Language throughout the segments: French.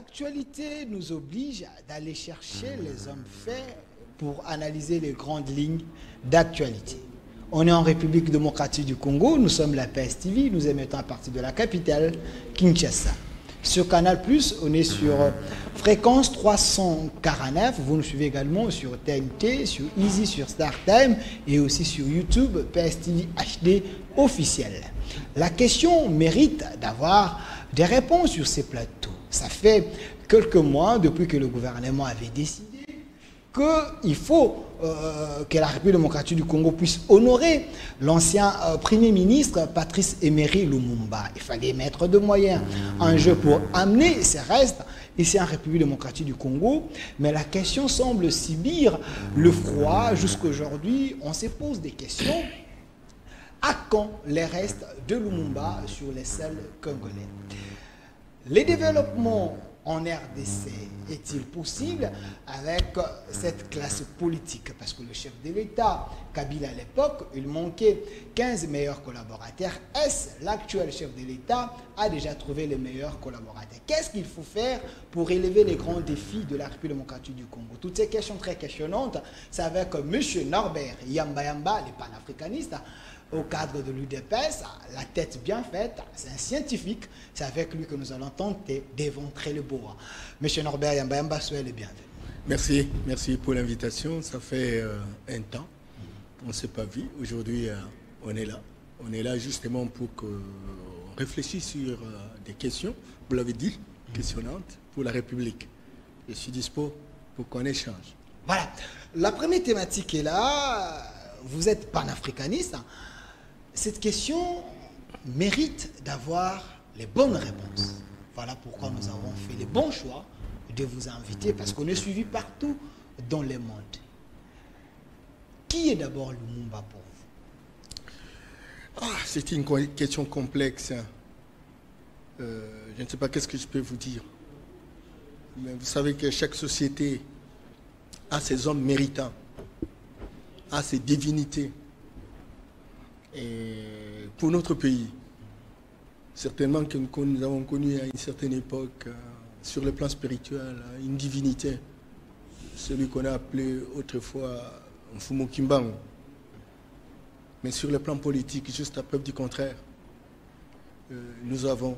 L'actualité nous oblige d'aller chercher les hommes faits pour analyser les grandes lignes d'actualité. On est en République démocratique du Congo, nous sommes la PS TV, nous émettons à partir de la capitale, Kinshasa. Sur Canal+, on est sur fréquence 349, vous nous suivez également sur TNT, sur Easy, sur StarTime et aussi sur YouTube, PS TV HD officiel. La question mérite d'avoir des réponses sur ces plateaux. Ça fait quelques mois depuis que le gouvernement avait décidé qu'il faut que la République démocratique du Congo puisse honorer l'ancien Premier ministre Patrice Emery Lumumba. Il fallait mettre de moyens en jeu pour amener ces restes ici en République démocratique du Congo. Mais la question semble subir le froid. Jusqu'aujourd'hui, on se pose des questions. À quand les restes de Lumumba sur les sols congolais? Les développements en RDC est-il possible avec cette classe politique? Parce que le chef de l'État, Kabila à l'époque, il manquait 15 meilleurs collaborateurs. Est-ce l'actuel chef de l'État a déjà trouvé les meilleurs collaborateurs? Qu'est-ce qu'il faut faire pour élever les grands défis de la République démocratique du Congo? Toutes ces questions très questionnantes, c'est avec M. Norbert Yamba, le panafricaniste, au cadre de l'UDPS, la tête bien faite, c'est un scientifique, c'est avec lui que nous allons tenter d'éventrer le bois. Monsieur Norbert Yamba, soyez le bienvenu. Merci pour l'invitation. Ça fait un temps, on ne s'est pas vu. Aujourd'hui, on est là. On est là justement pour qu'on réfléchisse sur des questions, vous l'avez dit, questionnantes pour la République. Je suis dispo pour qu'on échange. Voilà. La première thématique est là. Vous êtes panafricaniste. Cette question mérite d'avoir les bonnes réponses. Voilà pourquoi nous avons fait le bon choix de vous inviter, parce qu'on est suivi partout dans le monde. Qui est d'abord Lumumba pour vous? C'est une question complexe. Je ne sais pas qu'est-ce que je peux vous dire. Mais vous savez que chaque société a ses hommes méritants, a ses divinités. Et pour notre pays, certainement que nous avons connu à une certaine époque, sur le plan spirituel, une divinité, celui qu'on a appelé autrefois Mfumu Kimbangu. Mais sur le plan politique, juste à preuve du contraire, nous avons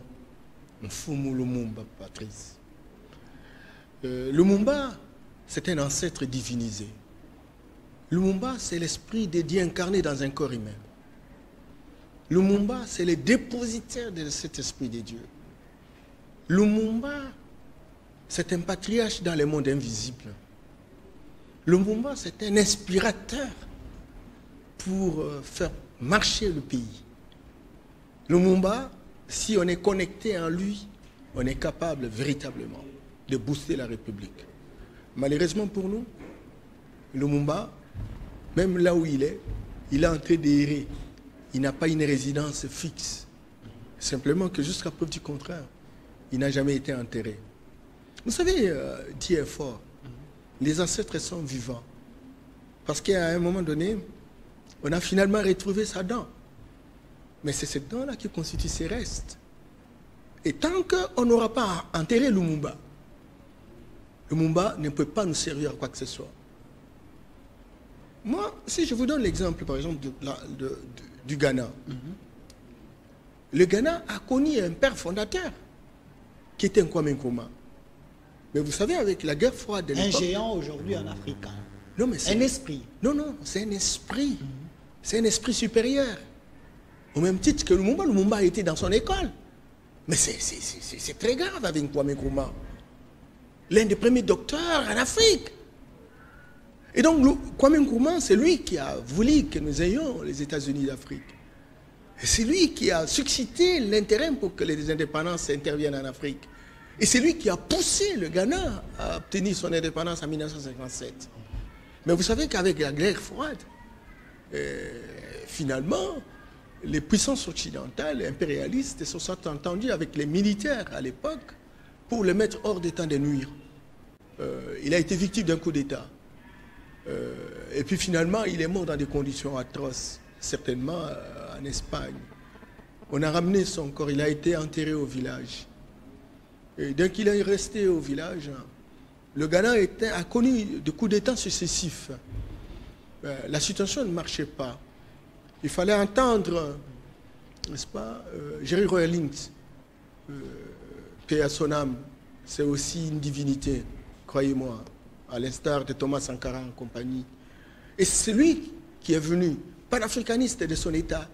Mfumu Lumumba, Patrice. Lumumba, c'est un ancêtre divinisé. Lumumba, c'est l'esprit de Dieu incarné dans un corps humain. Lumumba, c'est le dépositaire de cet esprit de Dieu. Lumumba, c'est un patriarche dans le monde invisible. Lumumba, c'est un inspirateur pour faire marcher le pays. Lumumba, si on est connecté en lui, on est capable véritablement de booster la République. Malheureusement pour nous, Lumumba, même là où il est en train d'errer. Il n'a pas une résidence fixe. Simplement que jusqu'à preuve du contraire, il n'a jamais été enterré. Vous savez, Dieu est fort. Les ancêtres sont vivants. Parce qu'à un moment donné, on a finalement retrouvé sa dent. Mais c'est cette dent-là qui constitue ses restes. Et tant qu'on n'aura pas enterré Lumumba, Lumumba ne peut pas nous servir à quoi que ce soit. Moi, si je vous donne l'exemple, par exemple, du Ghana. Le Ghana a connu un père fondateur qui était Kwame Nkrumah. Mais vous savez, avec la guerre froide de l'époque... Un géant aujourd'hui en Afrique. Non, mais un esprit. Non, c'est un esprit. C'est un esprit supérieur. Au même titre que Lumumba a été dans son école. Mais c'est très grave avec Kwame Nkrumah. L'un des premiers docteurs en Afrique. Et donc, Kwame Nkrumah, c'est lui qui a voulu que nous ayons les États-Unis d'Afrique. Et c'est lui qui a suscité l'intérêt pour que les indépendances interviennent en Afrique. Et c'est lui qui a poussé le Ghana à obtenir son indépendance en 1957. Mais vous savez qu'avec la guerre froide, finalement, les puissances occidentales et impérialistes se sont entendues avec les militaires à l'époque pour le mettre hors d'état de nuire. Il a été victime d'un coup d'État. Et puis finalement, il est mort dans des conditions atroces, certainement en Espagne. On a ramené son corps, il a été enterré au village. Et dès qu'il est resté au village, le Ghana a connu des coups d'État successifs. La situation ne marchait pas. Il fallait entendre, n'est-ce pas, Jerry Rawlings, paix à son âme, c'est aussi une divinité, croyez-moi, à l'instar de Thomas Sankara en compagnie. Et c'est lui qui est venu, panafricaniste de son État.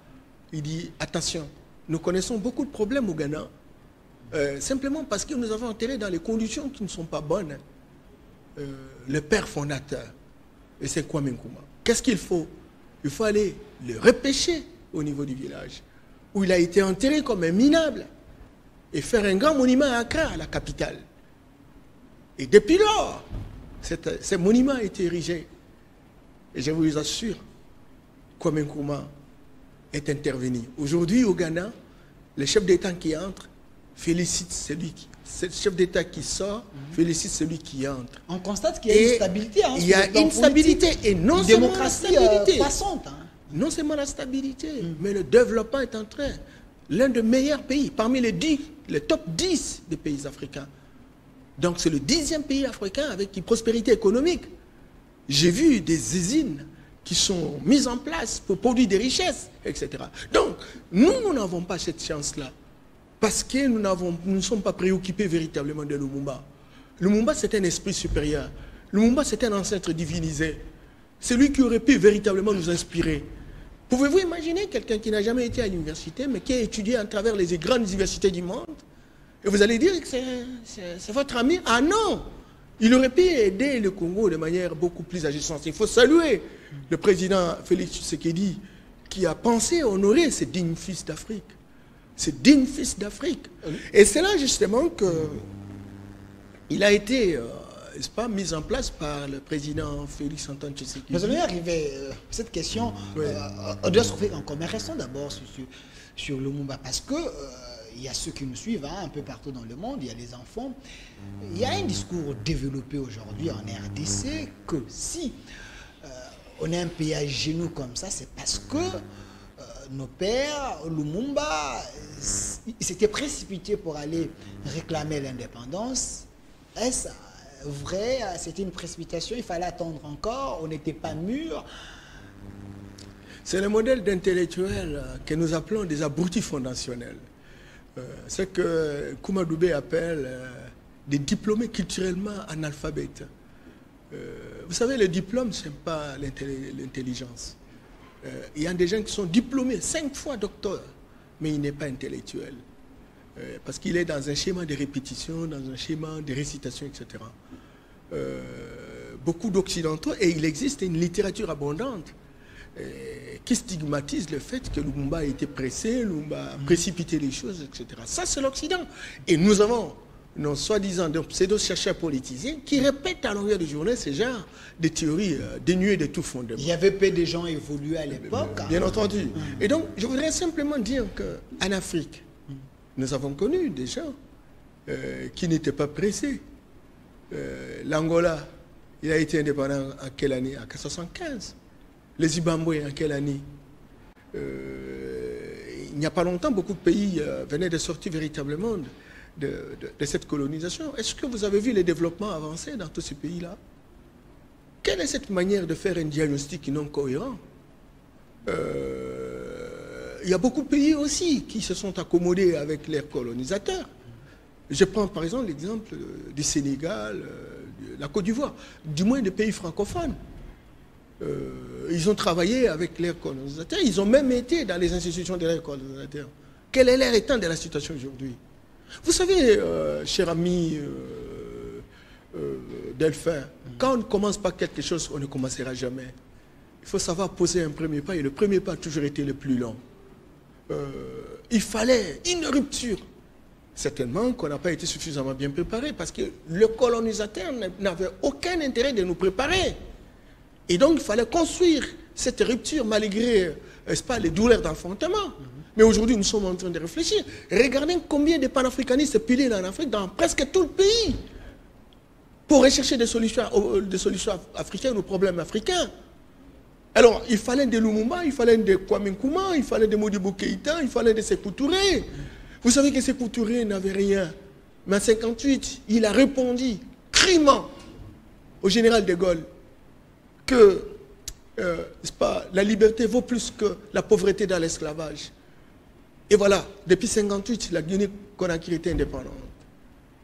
Il dit, attention, nous connaissons beaucoup de problèmes au Ghana, simplement parce que nous avons enterré dans les conditions qui ne sont pas bonnes le père fondateur. Et c'est Kwame Nkrumah. Qu'est-ce qu'il faut? Il faut aller le repêcher au niveau du village, où il a été enterré comme un minable, et faire un grand monument à Accra, la capitale. Et depuis lors, ce monument a été érigé. Et je vous assure, Kwame Nkrumah est intervenu. Aujourd'hui, au Ghana, le chef d'État qui entre félicite ce chef d'État qui sort, félicite celui qui entre. On constate qu'il y a une stabilité. Hein, il y a une stabilité, et non seulement la stabilité. Passante, hein. Non seulement la stabilité, mais le développement est en train. L'un des meilleurs pays, parmi les top 10 des pays africains. Donc c'est le 10e pays africain avec une prospérité économique. J'ai vu des usines qui sont mises en place pour produire des richesses, etc. Donc, nous n'avons pas cette chance-là. Parce que nous ne sommes pas préoccupés véritablement de Lumumba. Lumumba, c'est un esprit supérieur. Lumumba, c'est un ancêtre divinisé. C'est lui qui aurait pu véritablement nous inspirer. Pouvez-vous imaginer quelqu'un qui n'a jamais été à l'université, mais qui a étudié à travers les grandes universités du monde? Et vous allez dire que c'est votre ami? Ah non! Il aurait pu aider le Congo de manière beaucoup plus agissante. Il faut saluer le président Félix Tshisekedi qui a pensé honorer ces dignes fils d'Afrique. Ces dignes fils d'Afrique. Et c'est là justement qu'il a été, n'est-ce pas, mis en place par le président Félix Antoine Tshisekedi. Nous allons y arriver. Cette question, on doit se trouver encore. Mais restons d'abord sur Lumumba, parce que il y a ceux qui nous suivent un peu partout dans le monde, il y a les enfants. Il y a un discours développé aujourd'hui en RDC que si on est un pays à genoux comme ça, c'est parce que nos pères, Lumumba, ils s'étaient précipités pour aller réclamer l'indépendance. Est-ce vrai? C'était une précipitation, il fallait attendre encore, on n'était pas mûrs. C'est le modèle d'intellectuels que nous appelons des abrutis fondationnels. C'est que Koumadoubé appelle des diplômés culturellement analphabètes. Vous savez, le diplôme, ce n'est pas l'intelligence. Il y a des gens qui sont diplômés 5 fois docteur, mais il n'est pas intellectuel. Parce qu'il est dans un schéma de répétition, dans un schéma de récitation, etc. Beaucoup d'occidentaux, et il existe une littérature abondante qui stigmatise le fait que Lumumba a été pressé, Lumumba a précipité les choses, etc. Ça, c'est l'Occident. Et nous avons nos soi-disant pseudo-chercheurs politiciens qui répètent à longueur de journée ce genre de théories dénuées de tout fondement. Il y avait peu de gens évolués à l'époque. Bien entendu. Et donc, je voudrais simplement dire qu'en Afrique, nous avons connu des gens qui n'étaient pas pressés. L'Angola, il a été indépendant en quelle année? En 1975. Le Zimbabwe, en quelle année? Il n'y a pas longtemps, beaucoup de pays venaient de sortir véritablement de cette colonisation. Est-ce que vous avez vu les développements avancés dans tous ces pays-là? Quelle est cette manière de faire un diagnostic non cohérent? Il y a beaucoup de pays aussi qui se sont accommodés avec leurs colonisateurs. Je prends par exemple l'exemple du Sénégal, de la Côte d'Ivoire, du moins des pays francophones. Ils ont travaillé avec leurs colonisateurs, ils ont même été dans les institutions de leurs colonisateurs. Quel est l'air étant de la situation aujourd'hui? Vous savez, cher ami Delphin, quand on ne commence pas quelque chose, on ne commencera jamais. Il faut savoir poser un premier pas, et le premier pas a toujours été le plus long. Il fallait une rupture. Certainement qu'on n'a pas été suffisamment bien préparé, parce que le colonisateur n'avait aucun intérêt de nous préparer. Et donc, il fallait construire cette rupture malgré, n'est-ce pas, les douleurs d'enfantement. Mais aujourd'hui, nous sommes en train de réfléchir. Regardez combien de panafricanistes pilés en Afrique, dans presque tout le pays, pour rechercher des solutions africaines aux problèmes africains. Alors, il fallait des Lumumba, il fallait des Kwame Nkrumah, il fallait des Modibo Keïta, il fallait des Sékou Touré. Vous savez que Sékou Touré n'avait rien. Mais en 1958, il a répondu criment au général de Gaulle que la liberté vaut plus que la pauvreté dans l'esclavage. Et voilà, depuis 1958, la Guinée-Conakry était indépendante.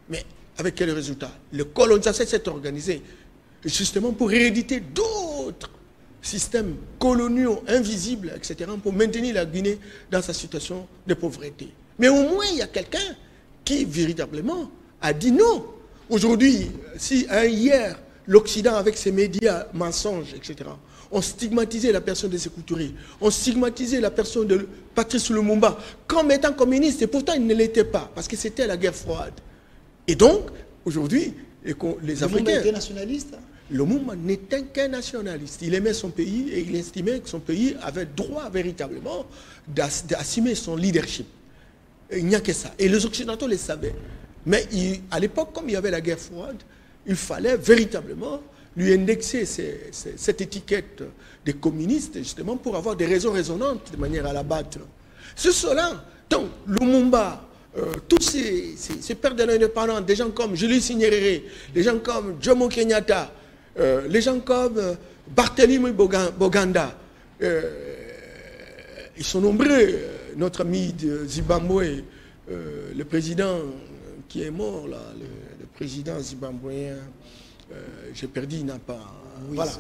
Mais avec quel résultat? Le colonisateur s'est organisé justement pour héréditer d'autres systèmes coloniaux invisibles, etc., pour maintenir la Guinée dans sa situation de pauvreté. Mais au moins, il y a quelqu'un qui véritablement a dit non. Aujourd'hui, si hier, l'Occident, avec ses médias mensonges, etc., on stigmatisait la personne de Sékou Touré, on stigmatisait la personne de Patrice Lumumba comme étant communiste, et pourtant il ne l'était pas, parce que c'était la guerre froide. Et donc, aujourd'hui, les Africains... Lumumba était nationaliste? Lumumba n'était qu'un nationaliste. Il aimait son pays et il estimait que son pays avait droit véritablement d'assumer son leadership. Il n'y a que ça. Et les Occidentaux le savaient. Mais à l'époque, comme il y avait la guerre froide, il fallait véritablement lui indexer cette étiquette des communistes, justement, pour avoir des raisons raisonnantes de manière à l'abattre. C'est cela. Donc, Lumumba, tous ces pères de l'indépendance, des gens comme Julius Nyerere, des gens comme Jomo Kenyatta, les gens comme Barthélemy Boganda, ils sont nombreux. Notre ami de Zimbabwe, le président qui est mort, là, le président zimbabwéen, j'ai perdu, il n'a pas... Oui, voilà.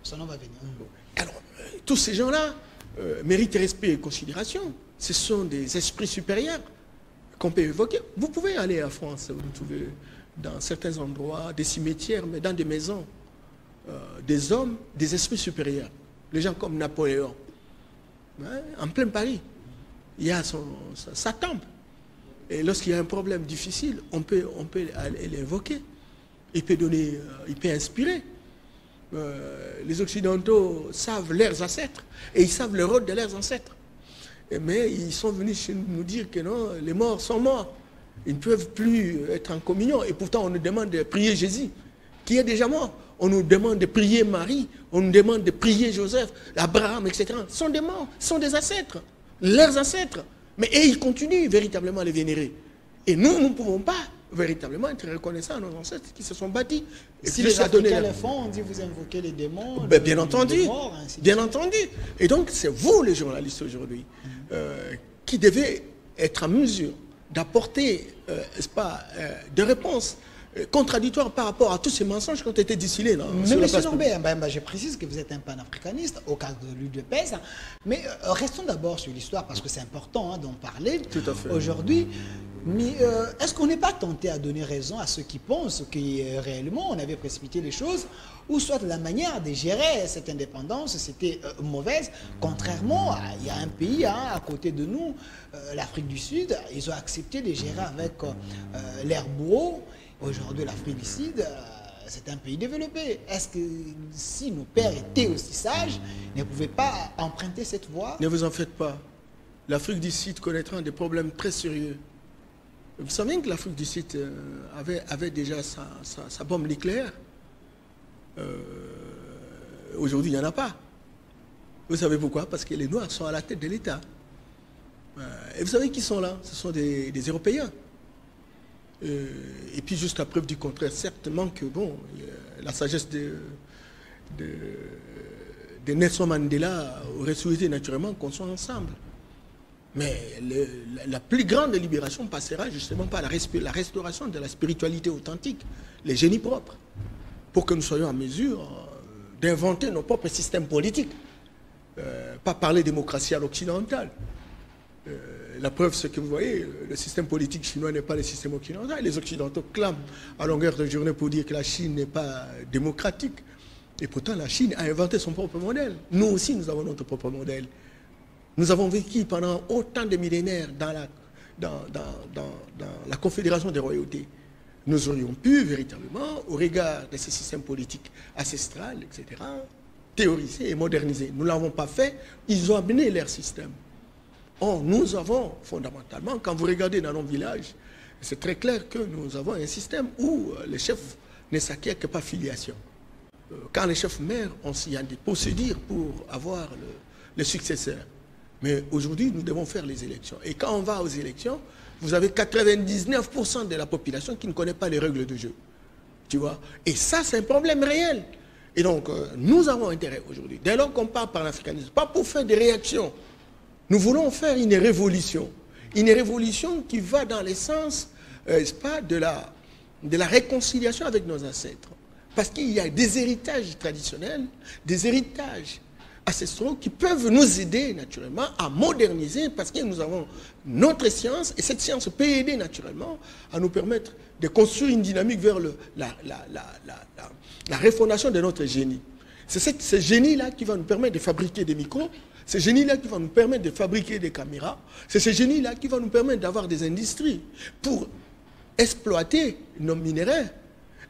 Son nom va venir. Alors, tous ces gens-là méritent respect et considération. Ce sont des esprits supérieurs qu'on peut évoquer. Vous pouvez aller en France, vous trouvez dans certains endroits, des cimetières, mais dans des maisons, des hommes, des esprits supérieurs. Les gens comme Napoléon. Hein, en plein Paris, il y a sa tombe. Et lorsqu'il y a un problème difficile, on peut aller l'évoquer. Il peut donner, il peut inspirer. Les Occidentaux savent leurs ancêtres et ils savent le rôle de leurs ancêtres. Mais ils sont venus chez nous dire que non, les morts sont morts. Ils ne peuvent plus être en communion. Et pourtant, on nous demande de prier Jésus, qui est déjà mort. On nous demande de prier Marie, on nous demande de prier Joseph, Abraham, etc. Ce sont des morts, ce sont des ancêtres, leurs ancêtres. Mais et ils continuent véritablement à les vénérer. Et nous, nous ne pouvons pas véritablement être reconnaissants à nos ancêtres qui se sont bâtis. Et si les Africains le font, on dit vous invoquez les démons. Ben, bien entendu, morts, bien entendu. Et donc, c'est vous, les journalistes aujourd'hui, qui devez être en mesure d'apporter, des réponses contradictoires par rapport à tous ces mensonges qui ont été distillés. Mais M. Norbert, je précise que vous êtes un panafricaniste au cas de l'UDPS. Mais restons d'abord sur l'histoire parce que c'est important d'en parler. Tout à fait. Aujourd'hui, mais est-ce qu'on n'est pas tenté à donner raison à ceux qui pensent que réellement on avait précipité les choses, ou soit la manière de gérer cette indépendance c'était mauvaise, contrairement à il y a un pays à côté de nous, l'Afrique du Sud, ils ont accepté de gérer avec l'air bourreau. Aujourd'hui l'Afrique du Sud c'est un pays développé. Est-ce que si nos pères étaient aussi sages, ils ne pouvaient pas emprunter cette voie? Ne vous en faites pas. L'Afrique du Sud connaîtra des problèmes très sérieux. Vous savez que l'Afrique du Sud avait déjà sa bombe nucléaire. Aujourd'hui, il n'y en a pas. Vous savez pourquoi? Parce que les Noirs sont à la tête de l'État. Et vous savez qui sont là? Ce sont des Européens. Et puis, juste la preuve du contraire, certainement que, bon, la sagesse de Nelson Mandela aurait souhaité naturellement qu'on soit ensemble. Mais la plus grande libération passera justement par la restauration de la spiritualité authentique, les génies propres, pour que nous soyons en mesure d'inventer nos propres systèmes politiques. Pas parler démocratie à l'occidental. La preuve, c'est que vous voyez, le système politique chinois n'est pas le système occidental. Les Occidentaux clament à longueur de journée pour dire que la Chine n'est pas démocratique. Et pourtant, la Chine a inventé son propre modèle. Nous aussi, nous avons notre propre modèle. Nous avons vécu pendant autant de millénaires dans la confédération des royautés. Nous aurions pu véritablement, au regard de ces systèmes politiques ancestrales, etc., théoriser et moderniser. Nous ne l'avons pas fait, ils ont amené leur système. Or, nous avons fondamentalement, quand vous regardez dans nos villages, c'est très clair que nous avons un système où les chefs ne s'acquièrent que par filiation. Quand les chefs meurent, il y a des procédures pour avoir le successeur. Mais aujourd'hui, nous devons faire les élections. Et quand on va aux élections, vous avez 99% de la population qui ne connaît pas les règles du jeu. Tu vois? Et ça, c'est un problème réel. Et donc, nous avons intérêt aujourd'hui, dès lors qu'on parle par l'africanisme, pas pour faire des réactions. Nous voulons faire une révolution. Une révolution qui va dans le sens, pas, de la réconciliation avec nos ancêtres. Parce qu'il y a des héritages traditionnels, des héritages ancestraux qui peuvent nous aider naturellement à moderniser, parce que nous avons notre science, et cette science peut aider naturellement à nous permettre de construire une dynamique vers la refondation de notre génie. C'est ce génie-là qui va nous permettre de fabriquer des micros, ce génie-là qui va nous permettre de fabriquer des caméras, c'est ce génie-là qui va nous permettre d'avoir des industries pour exploiter nos minéraux,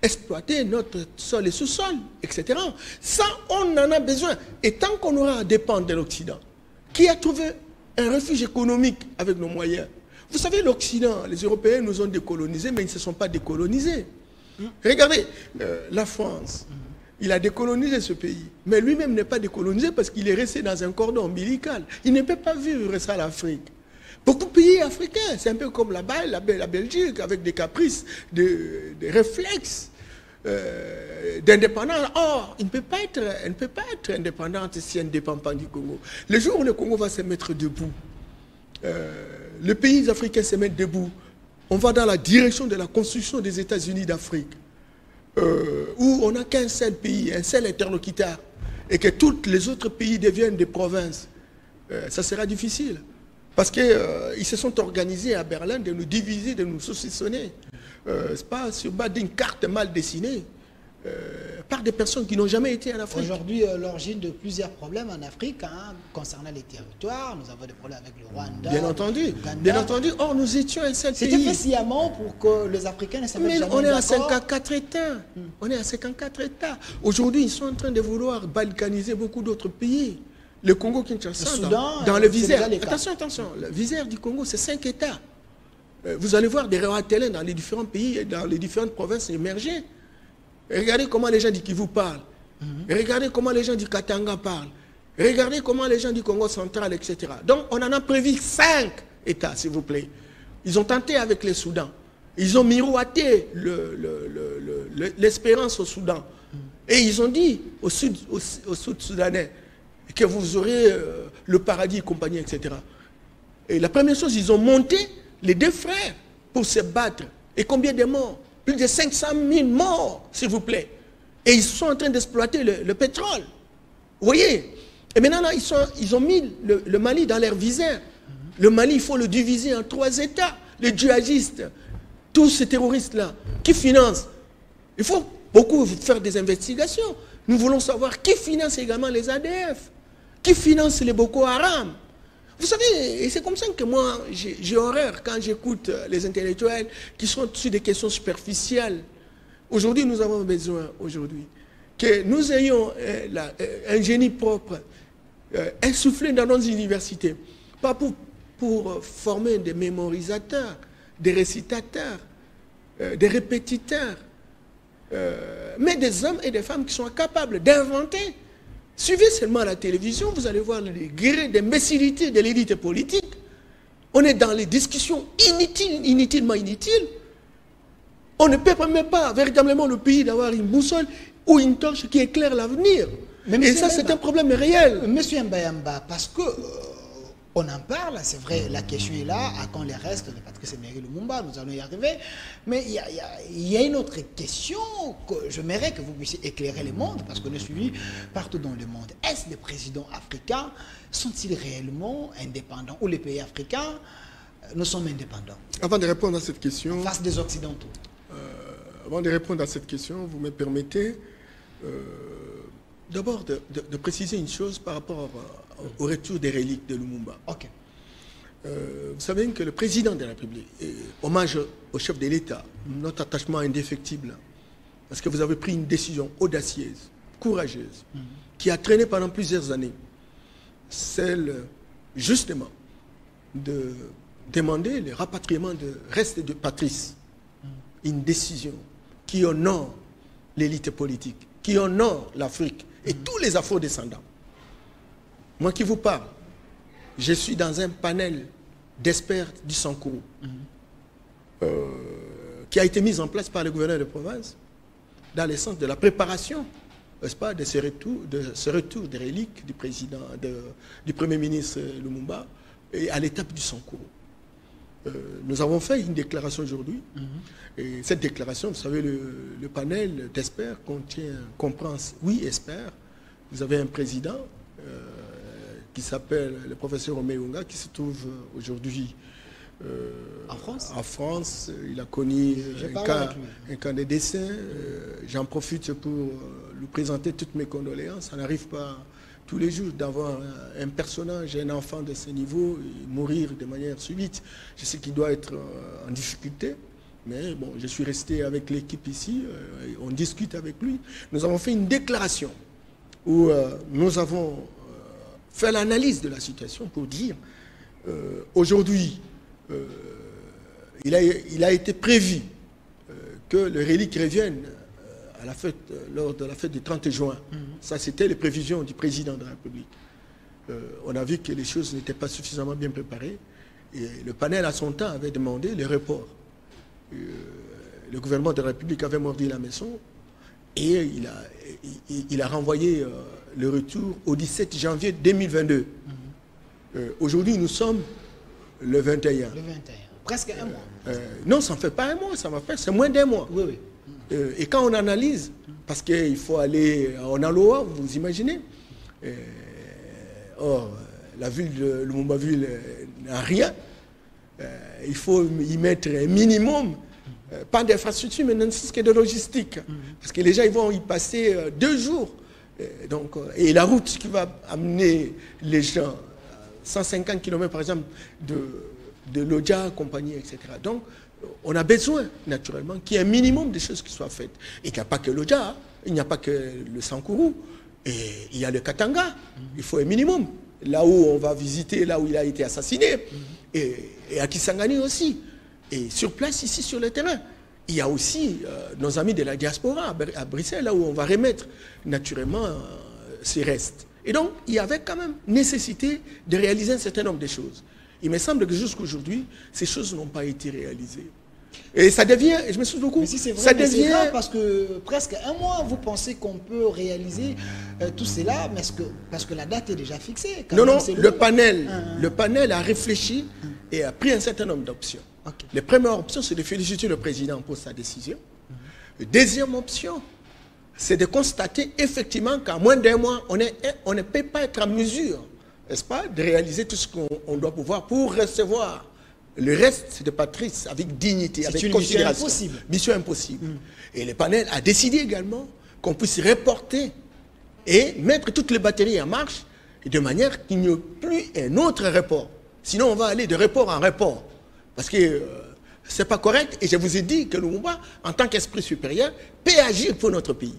exploiter notre sol et sous-sol, etc. Ça, on en a besoin. Et tant qu'on aura à dépendre de l'Occident, qui a trouvé un refuge économique avec nos moyens. Vous savez, l'Occident, les Européens nous ont décolonisés, mais ils ne se sont pas décolonisés. Regardez, la France, il a décolonisé ce pays, mais lui-même n'est pas décolonisé parce qu'il est resté dans un cordon ombilical. Il ne peut pas vivre ça à l'Afrique. Beaucoup de pays africains, c'est un peu comme la Belgique, avec des caprices, des réflexes d'indépendance. Or, elle ne peut pas être indépendante si elle ne dépend pas du Congo. Le jour où le Congo va se mettre debout, les pays africains se mettent debout, on va dans la direction de la construction des États-Unis d'Afrique, où on n'a qu'un seul pays, un seul interlocuteur, et que tous les autres pays deviennent des provinces. Ça sera difficile. Parce qu'ils se sont organisés à Berlin de nous diviser, de nous saucissonner. C'est pas sur base d'une carte mal dessinée, par des personnes qui n'ont jamais été en Afrique. Aujourd'hui, l'origine de plusieurs problèmes en Afrique, concernant les territoires, nous avons des problèmes avec le Rwanda. Bien entendu, bien entendu. Or, nous étions un seul pays. C'était fait sciemment pour que les Africains ne se mettent jamais d'accord. On est à 54 États. On est à 54 États. Aujourd'hui, ils sont en train de vouloir balkaniser beaucoup d'autres pays. Le Congo-Kinshasa, dans le Viseur. Attention, le Viseur du Congo, c'est 5 États. Vous allez voir des réattelins dans les différents pays, dans les différentes provinces émergées. Et regardez comment les gens du Kivu parlent. Et regardez comment les gens du Katanga parlent. Et regardez comment les gens du Congo central, etc. Donc, on en a prévu 5 États, s'il vous plaît. Ils ont tenté avec les Soudans. Ils ont miroité l'espérance au Soudan. Et ils ont dit au Sud-Soudanais que vous aurez le paradis et compagnie, etc. Et la première chose, ils ont monté les 2 frères pour se battre. Et combien de morts? Plus de 500 000 morts, s'il vous plaît. Et ils sont en train d'exploiter le pétrole. Vous voyez? Et maintenant, là, ils ont mis le Mali dans leur viseur. Le Mali, il faut le diviser en 3 États. Les djihadistes, tous ces terroristes-là, qui financent. Il faut beaucoup faire des investigations. Nous voulons savoir qui finance également les ADF. Qui finance les Boko Haram. Vous savez, et c'est comme ça que moi, j'ai horreur quand j'écoute les intellectuels qui sont sur des questions superficielles. Aujourd'hui, nous avons besoin, que nous ayons un génie propre, insufflé dans nos universités. Pas pour former des mémorisateurs, des récitateurs, des répétiteurs, mais des hommes et des femmes qui sont capables d'inventer. Suivez seulement la télévision, vous allez voir les grès d'imbécilité de l'élite politique. On est dans les discussions inutilement inutiles. On ne peut même pas véritablement le pays d'avoir une boussole ou une torche qui éclaire l'avenir. Et ça, c'est un problème réel. Monsieur Mbayamba, parce que on en parle, c'est vrai, la question est là, à quand les restes de Patrice Emery Lumumba, nous allons y arriver. Mais il y a une autre question que j'aimerais que vous puissiez éclairer le monde, parce qu'on est suivi partout dans le monde. Est-ce les présidents africains sont-ils réellement indépendants, ou les pays africains nous sommes indépendants? Avant de répondre à cette question... Face des Occidentaux. Avant de répondre à cette question, vous me permettez d'abord de préciser une chose par rapport au retour des reliques de Lumumba. Ok. Vous savez que le président de la République, hommage au chef de l'État, notre attachement indéfectible, parce que vous avez pris une décision audacieuse, courageuse, qui a traîné pendant plusieurs années, celle justement de demander le rapatriement de restes de Patrice. Une décision qui honore l'élite politique, qui honore l'Afrique et tous les afro-descendants. Moi qui vous parle, je suis dans un panel d'experts du Sankourou. qui a été mise en place par le gouverneur de province dans le sens de la préparation, n'est-ce pas, de ce retour des reliques du président, du Premier ministre Lumumba et à l'étape du Sankuru. Nous avons fait une déclaration aujourd'hui. Et cette déclaration, vous savez, le panel d'experts comprend 8 experts. Vous avez un président qui s'appelle le professeur Omeunga, qui se trouve aujourd'hui en France. Il a connu un cas de décès. J'en profite pour lui présenter toutes mes condoléances. Ça n'arrive pas tous les jours d'avoir un personnage, un enfant de ce niveau, et mourir de manière subite. Je sais qu'il doit être en difficulté, mais bon, je suis resté avec l'équipe ici, on discute avec lui. Nous avons fait une déclaration où nous avons fait l'analyse de la situation pour dire aujourd'hui, il a été prévu que les reliques reviennent à la fête, lors de la fête du 30 juin. Ça, c'était les prévisions du président de la République. On a vu que les choses n'étaient pas suffisamment bien préparées. Et le panel, à son temps, avait demandé le report. Le gouvernement de la République avait mordu la maison et il a renvoyé le retour au 17 janvier 2022. Aujourd'hui, nous sommes le 21. Le 21. Presque un mois. Non, ça ne fait pas un mois, c'est moins d'un mois. Oui, oui. Et quand on analyse, parce qu'il faut aller en Aloha, vous imaginez, or, la ville de Lumumba-Ville n'a rien, il faut y mettre un minimum, pas d'infrastructure, mais non ce que de logistique. Parce que les gens ils vont y passer 2 jours. Et la route qui va amener les gens, 150 km par exemple, de Lodja, compagnie, etc. Donc, on a besoin, naturellement, qu'il y ait un minimum de choses qui soient faites. Et qu'il n'y a pas que l'Odja, il n'y a pas que le Sankuru, et il y a le Katanga. Il faut un minimum. Là où on va visiter, là où il a été assassiné, et à Kisangani aussi. Et sur place, ici, sur le terrain. Il y a aussi nos amis de la diaspora à Bruxelles, là où on va remettre, naturellement, ces restes. Et donc, il y avait quand même nécessité de réaliser un certain nombre de choses. Il me semble que jusqu'aujourd'hui, ces choses n'ont pas été réalisées. Et ça devient, et je me souviens beaucoup, mais si c'est vrai, ça devient... grave parce que presque un mois, vous pensez qu'on peut réaliser tout cela, mais parce que la date est déjà fixée. Non, le panel a réfléchi et a pris un certain nombre d'options. Okay. La première option, c'est de féliciter le président pour sa décision. La deuxième option, c'est de constater effectivement qu'en moins d'un mois, on ne peut pas être en mesure, n'est-ce pas, de réaliser tout ce qu'on doit pouvoir pour recevoir le reste de Patrice avec dignité, avec considération. Mission impossible. Mission impossible. Et le panel a décidé également qu'on puisse reporter et mettre toutes les batteries en marche de manière qu'il n'y ait plus un autre report. Sinon, on va aller de report en report. Parce que ce n'est pas correct. Et je vous ai dit que Lumumba, en tant qu'esprit supérieur, peut agir pour notre pays.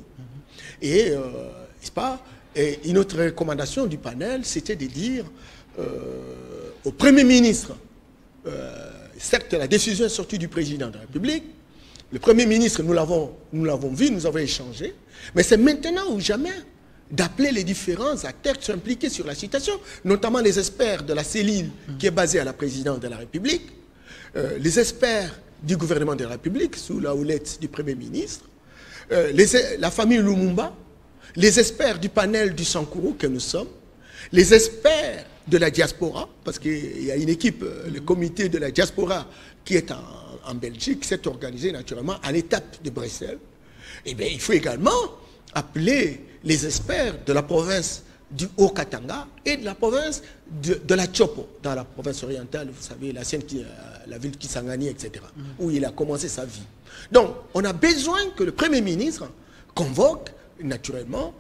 Et, n'est-ce pas, et une autre recommandation du panel, c'était de dire au Premier ministre, certes, la décision est sortie du président de la République. Le Premier ministre, nous l'avons vu, nous avons échangé. Mais c'est maintenant ou jamais d'appeler les différents acteurs qui sont impliqués sur la situation, notamment les experts de la cellule qui est basée à la présidence de la République, les experts du gouvernement de la République, sous la houlette du Premier ministre, la famille Lumumba, les experts du panel du Sankuru que nous sommes, les experts de la diaspora, parce qu'il y a une équipe, le comité de la diaspora qui est en Belgique, qui s'est organisé naturellement à l'étape de Bruxelles. Eh bien, il faut également appeler les experts de la province du Haut-Katanga et de la province de la Tchopo, dans la province orientale, vous savez, la ville de Kisangani, etc., où il a commencé sa vie. Donc, on a besoin que le Premier ministre convoque, naturellement,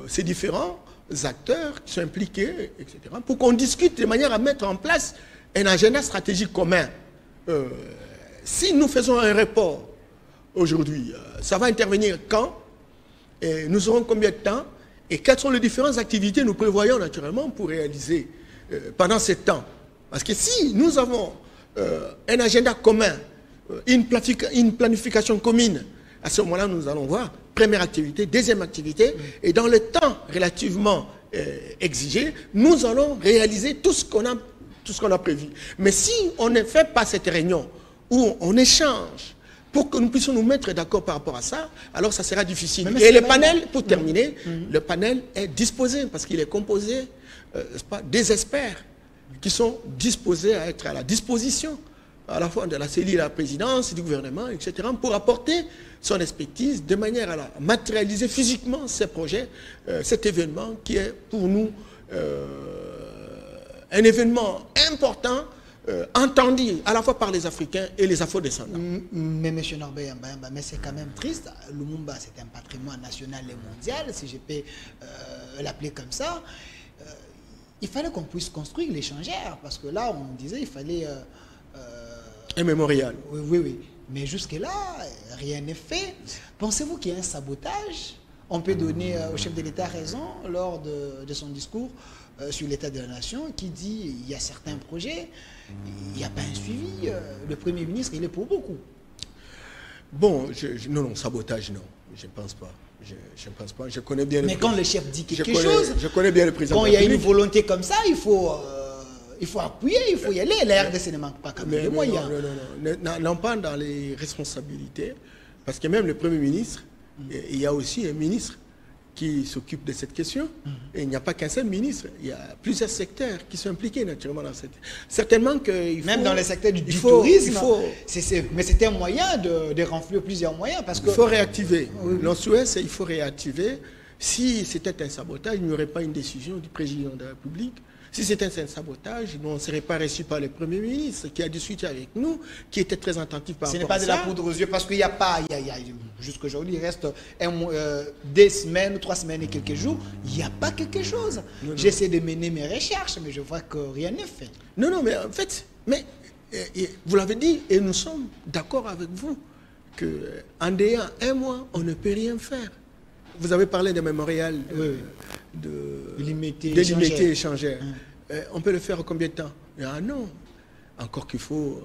ces différents acteurs qui sont impliqués, etc., pour qu'on discute de manière à mettre en place un agenda stratégique commun. Si nous faisons un report aujourd'hui, ça va intervenir quand? Et nous aurons combien de temps? Et quelles sont les différentes activités que nous prévoyons naturellement pour réaliser pendant ce temps? Parce que si nous avons un agenda commun, une planification commune, à ce moment-là, nous allons voir première activité, deuxième activité, et dans le temps relativement exigé, nous allons réaliser tout ce qu'on a prévu. Mais si on ne fait pas cette réunion où on échange, pour que nous puissions nous mettre d'accord par rapport à ça, alors ça sera difficile. Mais et le panel, pour terminer, le panel est disposé, parce qu'il est composé des experts qui sont disposés à être à la disposition à la fois de la cellule de la présidence, du gouvernement, etc., pour apporter son expertise de manière à matérialiser physiquement ces projets, cet événement qui est pour nous un événement important, entendu à la fois par les Africains et les Afro-descendants. Mais M. Norbert Mbamba, mais c'est quand même triste. Lumumba, c'est un patrimoine national et mondial, si je peux l'appeler comme ça. Il fallait qu'on puisse construire l'échangère, parce que là, on disait il fallait... un mémorial. Oui. Mais jusque-là, rien n'est fait. Pensez-vous qu'il y a un sabotage? On peut donner au chef de l'État raison lors de son discours sur l'état de la nation, qui dit il y a certains projets, il n'y a pas un suivi. Le Premier ministre, il est pour beaucoup. Bon, non, sabotage, non. Je ne pense pas. Je ne pense pas. Je connais bien. Mais quand le chef dit quelque chose, je connais bien le président. Quand il y a une volonté comme ça, il faut appuyer, il faut y aller. La RDC ne manque pas quand même de moyens. Non, pas dans les responsabilités, parce que même le Premier ministre, il y a aussi un ministre qui s'occupe de cette question. Et il n'y a pas qu'un seul ministre, il y a plusieurs secteurs qui sont impliqués naturellement dans cette... Certainement qu'il faut... Même dans les secteurs du tourisme, mais c'était un moyen de renflouer plusieurs moyens. Parce que... Il faut réactiver. Notre souhait, c'est qu'il faut réactiver. Si c'était un sabotage, il n'y aurait pas une décision du président de la République. Si c'était un sabotage, nous, on ne serait pas reçu par le Premier ministre qui a discuté avec nous, qui était très attentif par rapport à ça. Ce n'est pas de la poudre aux yeux, parce qu'il n'y a pas, jusqu'aujourd'hui, il reste 2 semaines, 3 semaines et quelques jours, il n'y a pas quelque chose. J'essaie de mener mes recherches, mais je vois que rien n'est fait. Non, mais en fait, vous l'avez dit, et nous sommes d'accord avec vous, qu'en ayant un mois, on ne peut rien faire. Vous avez parlé de mémorial de limité échangère. On peut le faire en combien de temps? Ah non. Encore qu'il faut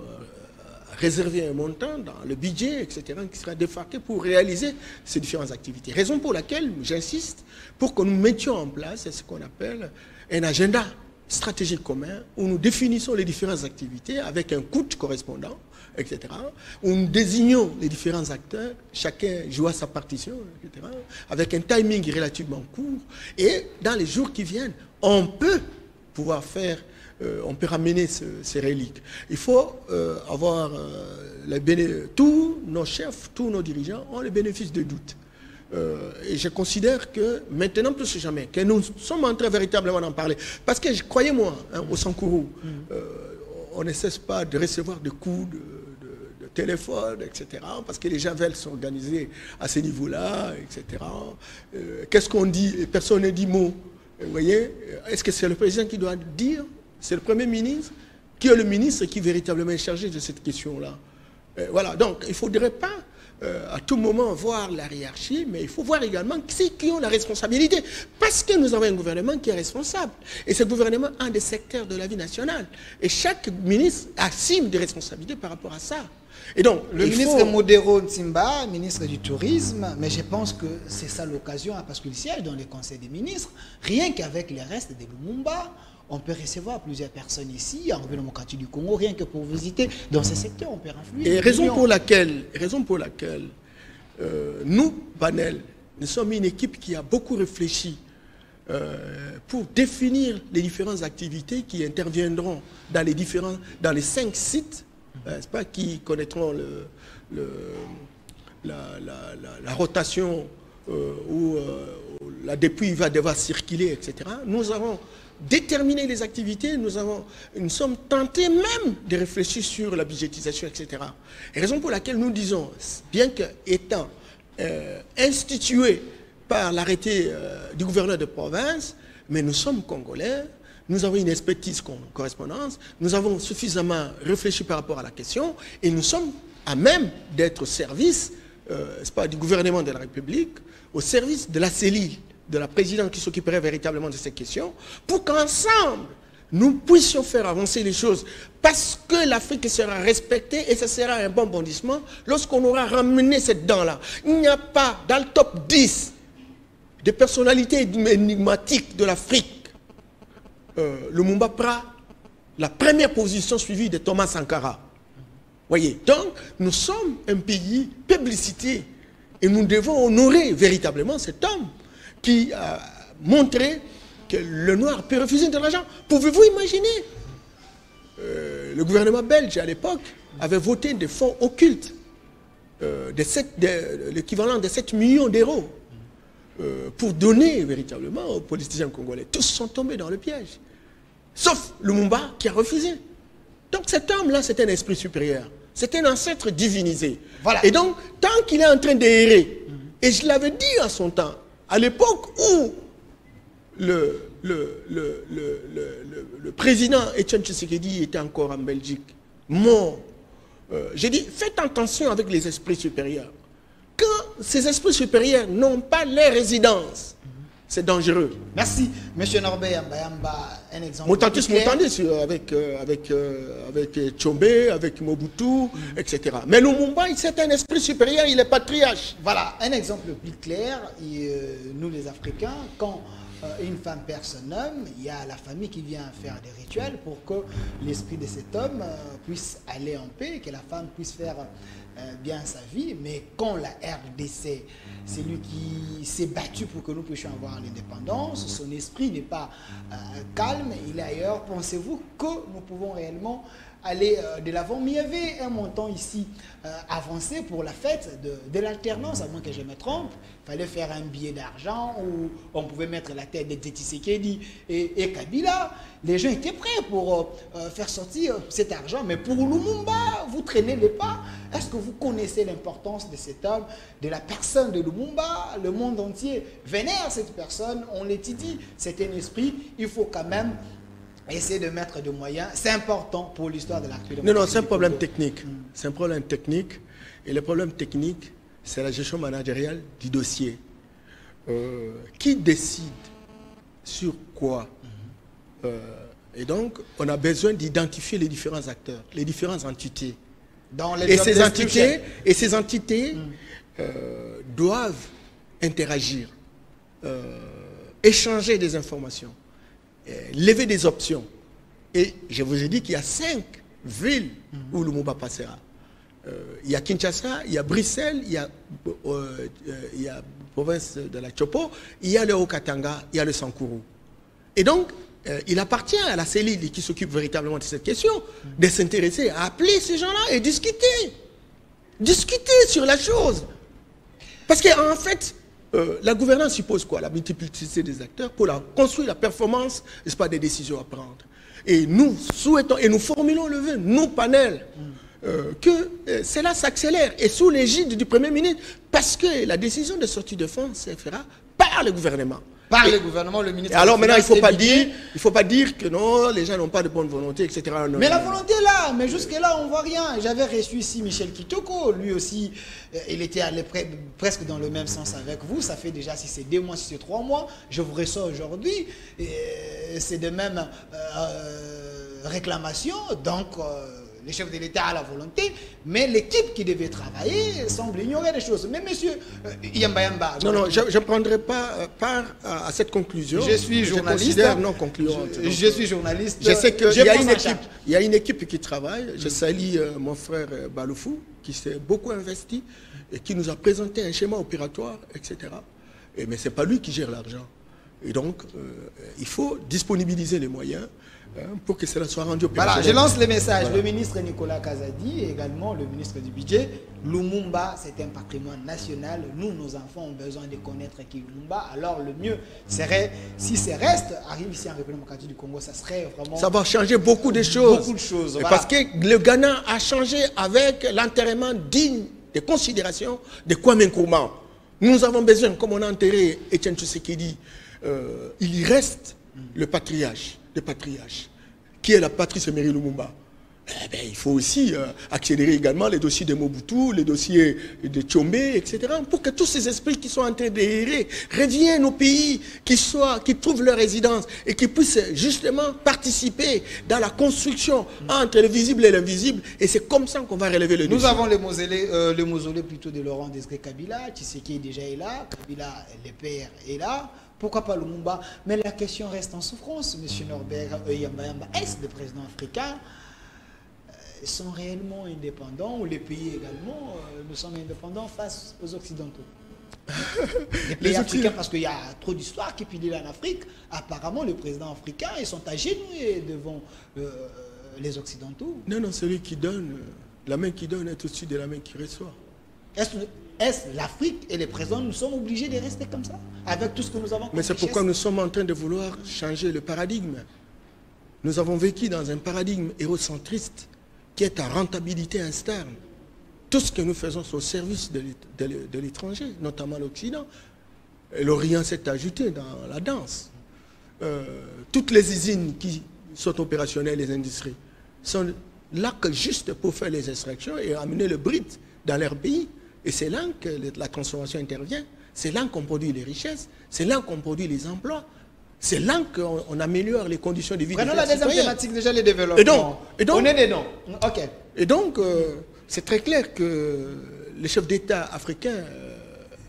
réserver un montant dans le budget, etc., qui sera défarqué pour réaliser ces différentes activités. Raison pour laquelle j'insiste pour que nous mettions en place ce qu'on appelle un agenda stratégique commun où nous définissons les différentes activités avec un coût correspondant, etc., où nous désignons les différents acteurs, chacun joue sa partition, etc., avec un timing relativement court, et dans les jours qui viennent, on peut pouvoir faire, on peut ramener ces reliques. Il faut avoir, tous nos chefs, tous nos dirigeants ont le bénéfice de doute. Et je considère que maintenant plus que jamais, que nous sommes en train véritablement d'en parler. Parce que, croyez-moi, au Sankourou, on ne cesse pas de recevoir des coups de téléphone, etc. Parce que les gens veulent s'organiser à ce niveau-là, etc. Qu'est-ce qu'on dit? Personne ne dit mot. Vous voyez? Est-ce que c'est le président qui doit dire? C'est le Premier ministre? Qui est le ministre qui véritablement est chargé de cette question-là? Voilà, donc il ne faudrait pas à tout moment voir la hiérarchie, mais il faut voir également ceux qui ont la responsabilité. Parce que nous avons un gouvernement qui est responsable. Et ce gouvernement a des secteurs de la vie nationale. Et chaque ministre assume des responsabilités par rapport à ça. Et donc, le ministre Modero Nsimba, ministre du Tourisme, mais je pense que c'est ça l'occasion, parce qu'il siège dans les conseils des ministres, rien qu'avec les restes de Lumumba, on peut recevoir plusieurs personnes ici, en République démocratique du Congo, rien que pour visiter dans ces secteurs, on peut influer. Et raison pour laquelle nous, Panel, nous sommes une équipe qui a beaucoup réfléchi pour définir les différentes activités qui interviendront dans les 5 sites, qui connaîtront la rotation où la dépouille va devoir circuler, etc. Nous avons déterminé les activités, nous sommes tentés même de réfléchir sur la budgétisation, etc. Et raison pour laquelle nous disons, bien qu'étant institué par l'arrêté du gouverneur de province, mais nous sommes Congolais, nous avons une expertise correspondance, nous avons suffisamment réfléchi par rapport à la question et nous sommes à même d'être au service du gouvernement de la République, au service de la cellule de la présidente qui s'occuperait véritablement de ces questions, pour qu'ensemble, nous puissions faire avancer les choses, parce que l'Afrique sera respectée et ce sera un bon bondissement lorsqu'on aura ramené cette dent-là. Il n'y a pas dans le top 10 des personnalités énigmatiques de l'Afrique. Lumumba prend la première position suivie de Thomas Sankara. Voyez, donc nous sommes un pays publicité et nous devons honorer véritablement cet homme qui a montré que le noir peut refuser de l'argent. Pouvez-vous imaginer le gouvernement belge à l'époque avait voté des fonds occultes, l'équivalent de 7 millions d'euros pour donner véritablement aux politiciens congolais. Tous sont tombés dans le piège. Sauf Lumumba qui a refusé. Donc cet homme-là, c'est un esprit supérieur. C'est un ancêtre divinisé. Voilà. Et donc, tant qu'il est en train d'errer, et je l'avais dit à son temps, à l'époque où le président Etienne Tshisekedi était encore en Belgique, mort, j'ai dit, faites attention avec les esprits supérieurs. Quand ces esprits supérieurs n'ont pas les résidences, c'est dangereux. Merci, M. Norbert Yamba. Un exemple. Motantis avec Tchombe, avec Mobutu, etc. Mais Lumumba, c'est un esprit supérieur, il est patriarche. Voilà, un exemple plus clair. Nous, les Africains, quand une femme perd son homme, il y a la famille qui vient faire des rituels pour que l'esprit de cet homme puisse aller en paix, que la femme puisse faire bien sa vie. Mais quand la RDC, c'est lui qui s'est battu pour que nous puissions avoir l'indépendance, son esprit n'est pas calme, il est ailleurs. Pensez-vous que nous pouvons réellement aller de l'avant? Mais il y avait un montant ici avancé pour la fête de l'alternance, à moins que je me trompe. Il fallait faire un billet d'argent où on pouvait mettre la tête de Tshisekedi et Kabila. Les gens étaient prêts pour faire sortir cet argent. Mais pour Lumumba, vous traînez les pas. Est-ce que vous connaissez l'importance de cet homme, de la personne de Lumumba? Le monde entier vénère cette personne. On l'étudie. C'est un esprit. Il faut quand même essayer de mettre des moyens. C'est important pour l'histoire de la République. Non, c'est un problème technique. C'est un problème technique. Et le problème technique, c'est la gestion managériale du dossier. Qui décide sur quoi? Et donc, on a besoin d'identifier les différents acteurs, les différentes entités. Et ces entités doivent interagir, échanger des informations, lever des options. Et je vous ai dit qu'il y a 5 villes où Lumumba passera. Il y a Kinshasa, il y a Bruxelles, il y a province de la Chopo, il y a le Haut-Katanga, il y a le Sankuru. Et donc, il appartient à la cellule qui s'occupe véritablement de cette question de s'intéresser, à appeler ces gens-là et discuter. Discuter sur la chose. Parce qu'en fait, la gouvernance suppose quoi? La multiplicité des acteurs pour construire la performance, n'est-ce pas, des décisions à prendre. Et nous souhaitons, et nous formulons le vœu, nous, panel, que cela s'accélère, et sous l'égide du Premier ministre, parce que la décision de sortie de fonds se fera par le gouvernement. Par le gouvernement, le ministre. Alors maintenant, il ne faut pas dire que non, les gens n'ont pas de bonne volonté, etc. Non, mais la volonté est là, mais jusque-là, on ne voit rien. J'avais reçu ici Michel Kitoko, lui aussi, il était allé presque dans le même sens avec vous. Ça fait déjà, si c'est 2 mois, si c'est 3 mois, je vous reçois aujourd'hui. C'est de même réclamation, donc le chef de l'État a la volonté, mais l'équipe qui devait travailler semble ignorer les choses. Mais monsieur Yamba. Non, je ne prendrai pas part à cette conclusion. Je suis journaliste. Je considère non concluante. Je suis journaliste. Je sais qu'il y a une équipe qui travaille. Je salue mon frère Baloufou, qui s'est beaucoup investi et qui nous a présenté un schéma opératoire, etc. Mais ce n'est pas lui qui gère l'argent. Et donc, il faut disponibiliser les moyens pour que cela soit rendu opérationnel. Voilà, je lance le message. Voilà. Le ministre Nicolas Kazadi et également le ministre du Budget. Lumumba, c'est un patrimoine national. Nous, nos enfants ont besoin de connaître qui est Lumumba. Alors, le mieux serait, si ce reste arrive ici en République démocratique du Congo, ça serait vraiment... Ça va changer beaucoup de choses. Beaucoup de choses, voilà. Parce que le Ghana a changé avec l'enterrement digne de considération de Kwame Nkrumah. Nous avons besoin, comme on a enterré Etienne Tshisekedi, il reste le patriarche. Qui est la Patrice Emery Lumumba. Il faut aussi accélérer également les dossiers de Mobutu, les dossiers de Tchombe, etc. pour que tous ces esprits qui sont en train d'errer reviennent au pays, qui trouvent leur résidence et qui puissent justement participer dans la construction entre le visible et l'invisible. Et c'est comme ça qu'on va relever le défi. Nous avons le mausolée plutôt de Laurent Désiré Kabila, Tshisekedi déjà est là, Kabila, le père, est là. Pourquoi pas Lumumba? Mais la question reste en souffrance, M. Norbert Yamba. Est-ce le président africain sont réellement indépendants, ou les pays également, nous sommes indépendants face aux Occidentaux. Les pays africains, parce qu'il y a trop d'histoires qui pilent en Afrique. Apparemment, les présidents africains, ils sont agenouillés devant les Occidentaux. Non, non, celui qui donne, la main qui donne est au-dessus de la main qui reçoit. Est-ce l'Afrique et les présidents, nous sommes obligés de rester comme ça, avec tout ce que nous avons? Mais c'est pourquoi nous sommes en train de vouloir changer le paradigme. Nous avons vécu dans un paradigme hérocentriste qui est à rentabilité externe. Tout ce que nous faisons, c'est au service de l'étranger, notamment l'Occident. L'Orient s'est ajouté dans la danse. Toutes les usines qui sont opérationnelles, les industries, sont là que juste pour faire les extractions et amener le brut dans leur pays. Et c'est là que la transformation intervient. C'est là qu'on produit les richesses. C'est là qu'on produit les emplois. C'est là qu'on améliore les conditions de vie. Prenons la deuxième thématique, déjà les développements. Et donc, on est des noms. Ok. Et donc, c'est très clair que les chefs d'État africains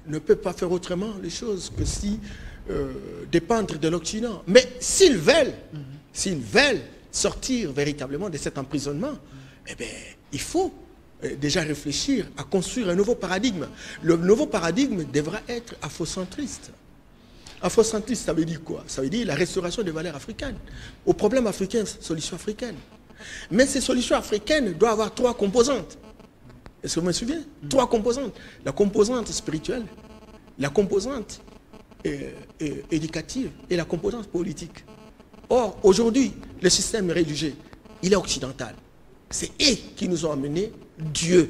ne peuvent pas faire autrement les choses que si dépendre de l'Occident. Mais s'ils veulent sortir véritablement de cet emprisonnement, eh bien, il faut déjà réfléchir à construire un nouveau paradigme. Le nouveau paradigme devra être afrocentriste. Afrocentriste, ça veut dire quoi? Ça veut dire la restauration des valeurs africaines. Au problème africain, solution africaine. Mais ces solutions africaines doivent avoir trois composantes. Est-ce que vous me souvenez? Trois composantes. La composante spirituelle, la composante éducative et la composante politique. Or, aujourd'hui, le système religieux, il est occidental. C'est eux qui nous ont amené Dieu.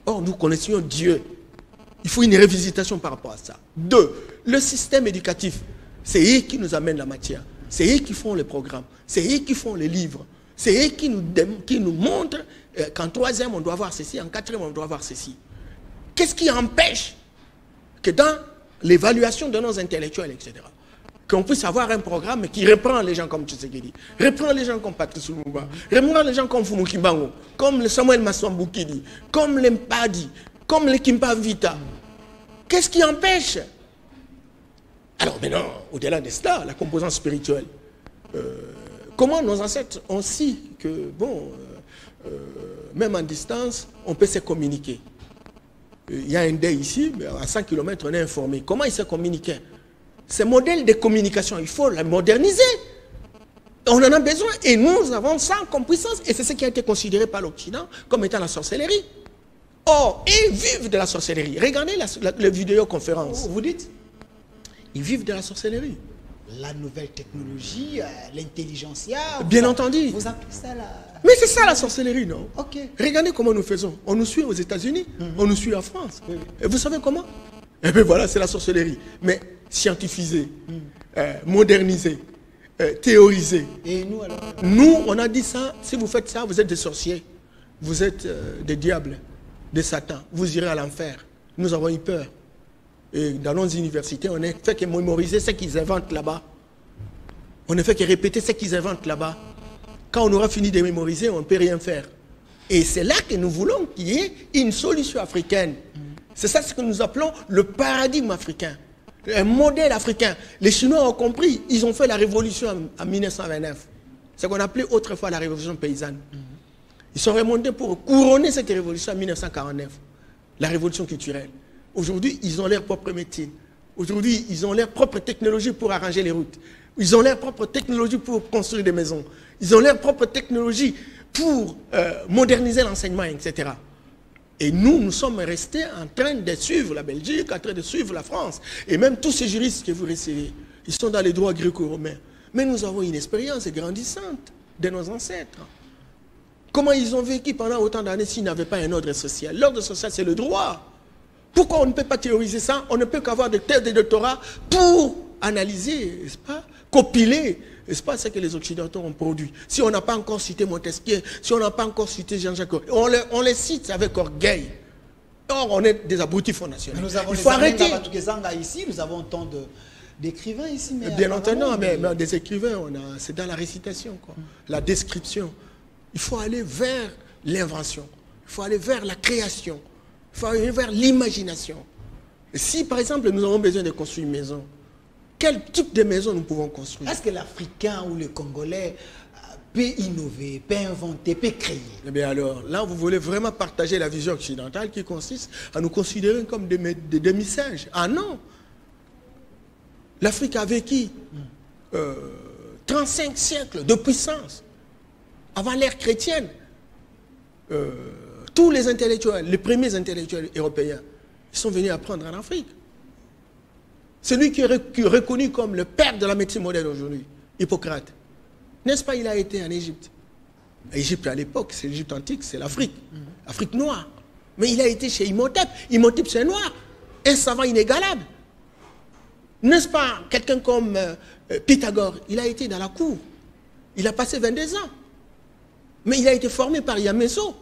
Or, nous connaissions Dieu. Il faut une révisitation par rapport à ça. Deux, le système éducatif, c'est eux qui nous amènent la matière. C'est eux qui font les programmes. C'est eux qui font les livres. C'est eux qui nous montrent qu'en troisième, on doit voir ceci, en quatrième, on doit voir ceci. Qu'est-ce qui empêche que dans l'évaluation de nos intellectuels, etc., qu'on puisse avoir un programme qui reprend les gens comme Tshisekedi, reprend les gens comme Patrice Lumumba, reprend les gens comme Fumu Kimbangu, comme le Samuel Maswambukidi, comme le Mpadi, comme le Kimpa Vita. Qu'est-ce qui empêche? Alors maintenant, au-delà de cela, la composante spirituelle. Comment nos ancêtres ont su que, bon, même en distance, on peut se communiquer. Il y a un dé ici, mais à 100 km, on est informé. Comment ils se communiquaient? Ces modèles de communication, il faut la moderniser. On en a besoin et nous avons ça comme puissance. Et c'est ce qui a été considéré par l'Occident comme étant la sorcellerie. Or, ils vivent de la sorcellerie. Regardez la vidéoconférence. Vous dites? Ils vivent de la sorcellerie. La nouvelle technologie, l'intelligentsia. Bien entendu. Vous appelez ça la... Mais c'est ça la sorcellerie, non? Ok. Regardez comment nous faisons. On nous suit aux États-Unis, on nous suit en France. Oui. Et vous savez comment? Eh bien voilà, c'est la sorcellerie. Mais scientifisée, modernisée, théorisée. Et nous alors? Nous, on a dit ça, si vous faites ça, vous êtes des sorciers. Vous êtes des diables, des satans. Vous irez à l'enfer. Nous avons eu peur. Et dans nos universités, on ne fait que mémoriser ce qu'ils inventent là-bas. On ne fait que répéter ce qu'ils inventent là-bas. Quand on aura fini de mémoriser, on ne peut rien faire. Et c'est là que nous voulons qu'il y ait une solution africaine. C'est ça ce que nous appelons le paradigme africain. Un modèle africain. Les Chinois ont compris. Ils ont fait la révolution en 1929. C'est ce qu'on appelait autrefois la révolution paysanne. Ils sont remontés pour couronner cette révolution en 1949. La révolution culturelle. Aujourd'hui, ils ont leur propre médecine. Aujourd'hui, ils ont leur propre technologie pour arranger les routes. Ils ont leur propre technologie pour construire des maisons. Ils ont leur propre technologie pour moderniser l'enseignement, etc. Et nous, nous sommes restés en train de suivre la Belgique, en train de suivre la France. Et même tous ces juristes que vous recevez, ils sont dans les droits gréco-romains. Mais nous avons une expérience grandissante de nos ancêtres. Comment ils ont vécu pendant autant d'années s'ils n'avaient pas un ordre social? L'ordre social, c'est le droit. Pourquoi on ne peut pas théoriser ça? On ne peut qu'avoir des thèses de doctorat pour analyser, n'est-ce pas, compiler, n'est-ce pas, ce que les Occidentaux ont produit. Si on n'a pas encore cité Montesquieu, si on n'a pas encore cité Jean-Jacques, on les cite avec orgueil. Or, on est des abrutis fondationnaires. Il faut arrêter. Ici, nous avons tant d'écrivains ici. Mais bien entendu, mais des écrivains, c'est dans la récitation, quoi. La description. Il faut aller vers l'invention. Il faut aller vers la création. Il faut aller vers l'imagination. Si, par exemple, nous avons besoin de construire une maison, quel type de maison nous pouvons construire? Est-ce que l'Africain ou le Congolais peut innover, peut inventer, peut créer. Eh bien alors, là, vous voulez vraiment partager la vision occidentale qui consiste à nous considérer comme des demi-singes. Ah non! L'Afrique a vécu 35 siècles de puissance. Avant l'ère chrétienne, tous les intellectuels, les premiers intellectuels européens, ils sont venus apprendre en Afrique. Celui qui est reconnu comme le père de la médecine moderne aujourd'hui, Hippocrate, n'est-ce pas, il a été en Égypte. L'Égypte à l'époque, c'est l'Égypte antique, c'est l'Afrique, Afrique noire. Mais il a été chez Imhotep. Imhotep, c'est un noir, un savant inégalable. N'est-ce pas, quelqu'un comme Pythagore, il a été dans la cour. Il a passé 22 ans. Mais il a été formé par Yameso.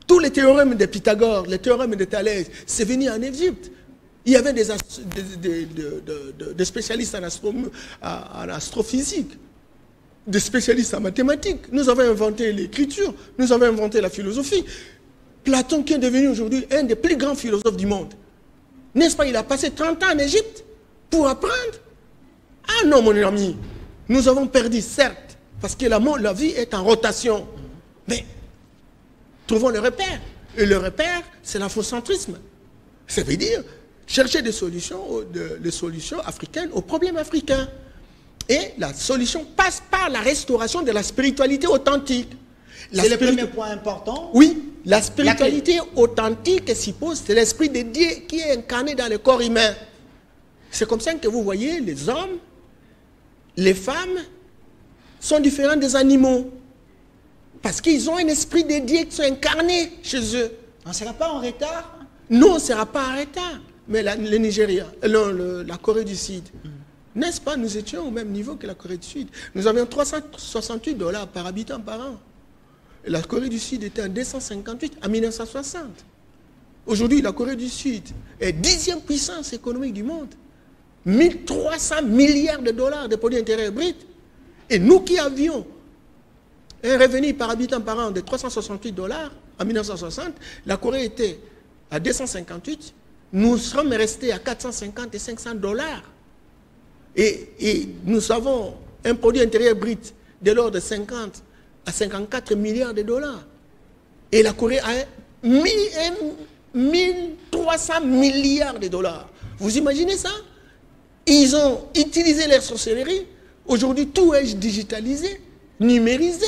Tous les théorèmes de Pythagore, les théorèmes de Thalès, c'est venu en Égypte. Il y avait des spécialistes en astrophysique, des spécialistes en mathématiques. Nous avons inventé l'écriture, nous avons inventé la philosophie. Platon, qui est devenu aujourd'hui un des plus grands philosophes du monde, n'est-ce pas, il a passé 30 ans en Égypte pour apprendre. Ah non, mon ami, nous avons perdu, certes, parce que la vie est en rotation. Mais trouvons le repère. Et le repère, c'est l'afrocentrisme. Ça veut dire chercher des solutions africaines aux problèmes africains. Et la solution passe par la restauration de la spiritualité authentique. C'est le premier point important. Oui, la spiritualité authentique suppose, c'est l'esprit de Dieu qui est incarné dans le corps humain. C'est comme ça que vous voyez, les hommes, les femmes sont différents des animaux. Parce qu'ils ont un esprit de Dieu qui sont incarnés chez eux. On ne sera pas en retard? Non, on ne sera pas en retard. Mais le Nigeria, la Corée du Sud, n'est-ce pas, nous étions au même niveau que la Corée du Sud. Nous avions 368 $ par habitant par an. Et la Corée du Sud était en 258 en 1960. Aujourd'hui, la Corée du Sud est 10e puissance économique du monde. 1300 milliards de dollars de produits intérieurs bruts. Et nous qui avions un revenu par habitant par an de 368 $ en 1960, la Corée était à 258, nous sommes restés à 450 et 500 $. Et nous avons un produit intérieur brut de l'ordre de 50 à 54 milliards de dollars. Et la Corée a 1300 milliards de dollars. Vous imaginez ça? Ils ont utilisé leur sorcellerie. Aujourd'hui, tout est digitalisé, numérisé.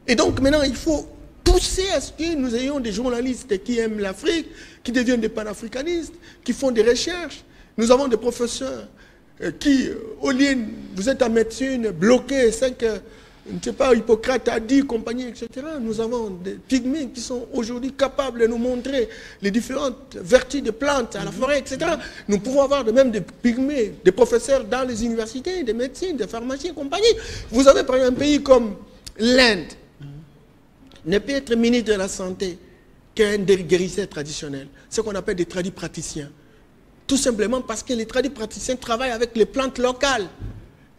Et donc maintenant, il faut pousser à ce que nous ayons des journalistes qui aiment l'Afrique, qui deviennent des panafricanistes, qui font des recherches. Nous avons des professeurs qui, au lieu, vous êtes en médecine, bloqués, je ne sais pas, Hippocrate a dit, compagnie, etc. Nous avons des pygmées qui sont aujourd'hui capables de nous montrer les différentes vertus des plantes à la forêt, etc. Nous pouvons avoir de même des pygmées, des professeurs dans les universités, des médecines, des pharmacies et compagnie. Vous avez par exemple un pays comme l'Inde, ne peut être ministre de la Santé qu'un guérisseur traditionnel, ce qu'on appelle des tradipraticiens. Tout simplement parce que les tradipraticiens travaillent avec les plantes locales.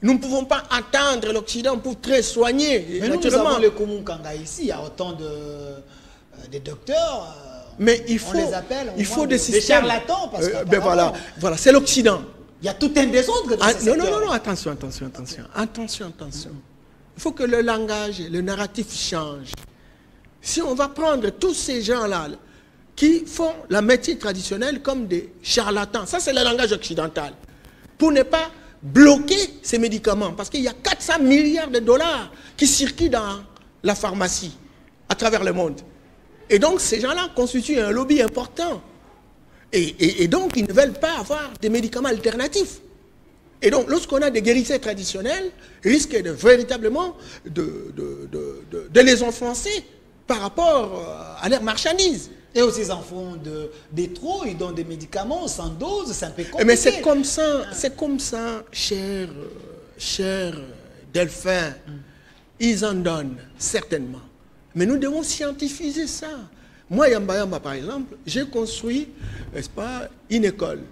Nous ne pouvons pas attendre l'Occident pour très soigner. Mais nous avons le Kumunkanga ici, il y a autant de docteurs. Mais on les appelle, il faut des systèmes. Des charlatans. Parce ben voilà, c'est l'Occident. Il y a tout un désordre dans ce secteur. Non, attention. Il faut que le langage, le narratif change. Si on va prendre tous ces gens-là qui font la médecine traditionnelle comme des charlatans, ça c'est le langage occidental, pour ne pas bloquer ces médicaments, parce qu'il y a 400 milliards de dollars qui circulent dans la pharmacie à travers le monde. Et donc ces gens-là constituent un lobby important. Et donc ils ne veulent pas avoir des médicaments alternatifs. Et donc lorsqu'on a des guérisseurs traditionnels, risque de véritablement de les enfoncer par rapport à leurs marchandises. Et aussi, ils en font des trop, ils donnent des médicaments sans dose, c'est un peu compliqué. Mais c'est comme ça, cher Delphin. Ils en donnent, certainement. Mais nous devons scientifiser ça. Moi, Yamba, par exemple, j'ai construit, n'est-ce pas, une école.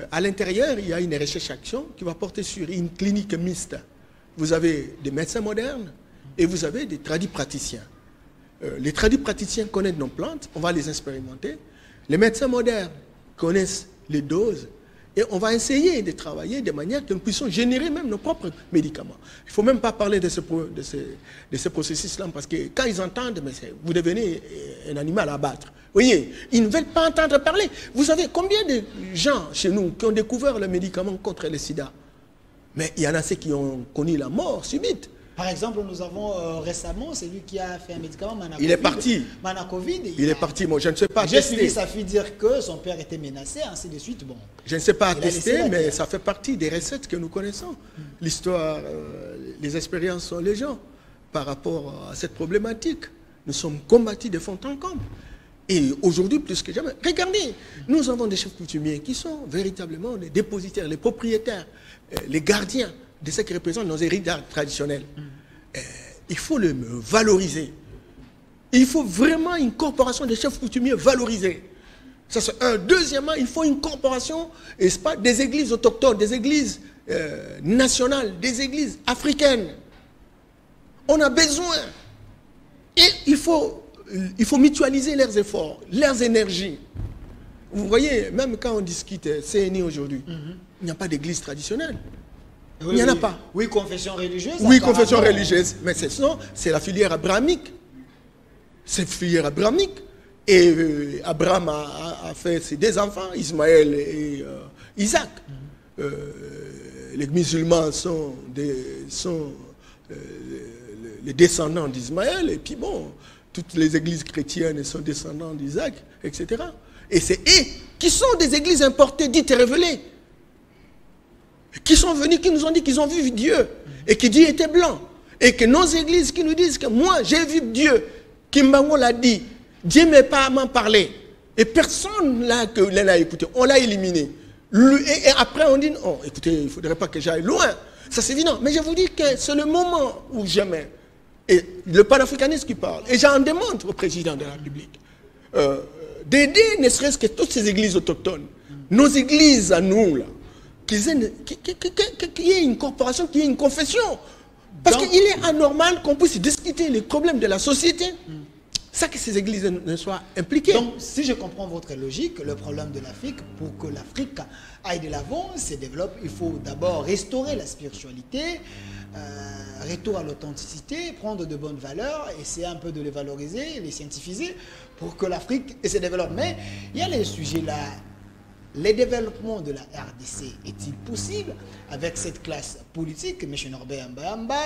À l'intérieur, il y a une recherche-action qui va porter sur une clinique mixte. Vous avez des médecins modernes et vous avez des tradipraticiens. Les tradipraticiens connaissent nos plantes, on va les expérimenter. Les médecins modernes connaissent les doses Et on va essayer de travailler de manière que nous puissions générer même nos propres médicaments. Il ne faut même pas parler de ce processus-là, parce que quand ils entendent, mais vous devenez un animal à abattre. Vous voyez, ils ne veulent pas entendre parler. Vous savez combien de gens chez nous qui ont découvert le médicament contre le sida? Mais il y en a ceux qui ont connu la mort subite. Par exemple, nous avons récemment celui qui a fait un médicament Manacovid. Il est parti. Manacovid. Il est parti. Moi, je ne sais pas J'ai attester. suivi sa fille dire que son père était menacé, ainsi de suite. Bon. Je ne sais pas attester, mais guerre. ça fait partie des recettes que nous connaissons. L'histoire, les expériences sont les gens par rapport à cette problématique. Nous sommes combattus de fond en comble. Et aujourd'hui, plus que jamais, regardez, nous avons des chefs coutumiers qui sont véritablement les dépositaires, les propriétaires, les gardiens de ce qui représente nos héritages traditionnels. Il faut le valoriser. Il faut vraiment une corporation de chefs coutumiers valorisée. Ça, c'est un. Deuxièmement, il faut une corporation, n'est-ce pas, des églises autochtones, des églises nationales, des églises africaines. On a besoin. Et il faut mutualiser leurs efforts, leurs énergies. Vous voyez, même quand on discute CNI aujourd'hui, il n'y a pas d'église traditionnelle. Oui, il n'y en a pas. Oui, confession religieuse. Oui, confession religieuse. Mais c'est la filière abrahamique. C'est filière abrahamique. Et Abraham a fait ses deux enfants, Ismaël et Isaac. Les musulmans sont les descendants d'Ismaël. Et puis bon, toutes les églises chrétiennes sont descendants d'Isaac, etc. Et c'est eux qui sont des églises importées, dites et révélées. Qui sont venus, qui nous ont dit qu'ils ont vu Dieu. Et que Dieu était blanc. Et que nos églises qui nous disent que moi j'ai vu Dieu. Kimbango l'a dit. Dieu ne m'a pas parlé. Et personne là que l'a écouté. On l'a éliminé. Et après on dit, oh, écoutez, il ne faudrait pas que j'aille loin. Ça c'est évident. Mais je vous dis que c'est le moment où jamais. Et le panafricanisme qui parle. Et j'en demande au président de la République d'aider ne serait-ce que toutes ces églises autochtones. Nos églises à nous là. Qu'il y ait une corporation, qu'il y ait une confession. Parce qu'il est anormal qu'on puisse discuter les problèmes de la société sans que ces églises ne soient impliquées. Donc, si je comprends votre logique, le problème de l'Afrique, pour que l'Afrique aille de l'avant, se développe, il faut d'abord restaurer la spiritualité, retour à l'authenticité, prendre de bonnes valeurs, essayer un peu de les valoriser, les scientifiser, pour que l'Afrique se développe. Mais il y a les sujets là. Le développement de la RDC est-il possible avec cette classe politique, M. Norbert Mbamba?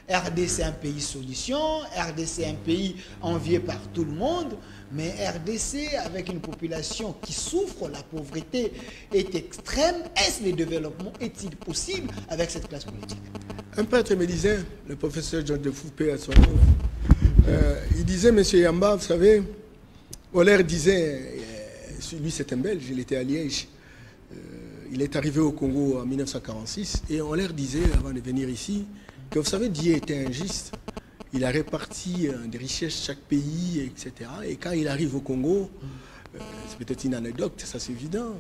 RDC un pays solution, RDC un pays envié par tout le monde, mais RDC avec une population qui souffre, la pauvreté est extrême. Est-ce le développement est-il possible avec cette classe politique? Un prêtre me disait, le professeur John de Foupé à son nom, il disait, M. Yamba, vous savez, Olaire disait... Lui, c'est un Belge, il était à Liège. Il est arrivé au Congo en 1946 et on leur disait, avant de venir ici, que vous savez, Dieu était injuste. Il a réparti des richesses chaque pays, etc. Et quand il arrive au Congo, c'est peut-être une anecdote, ça c'est évident,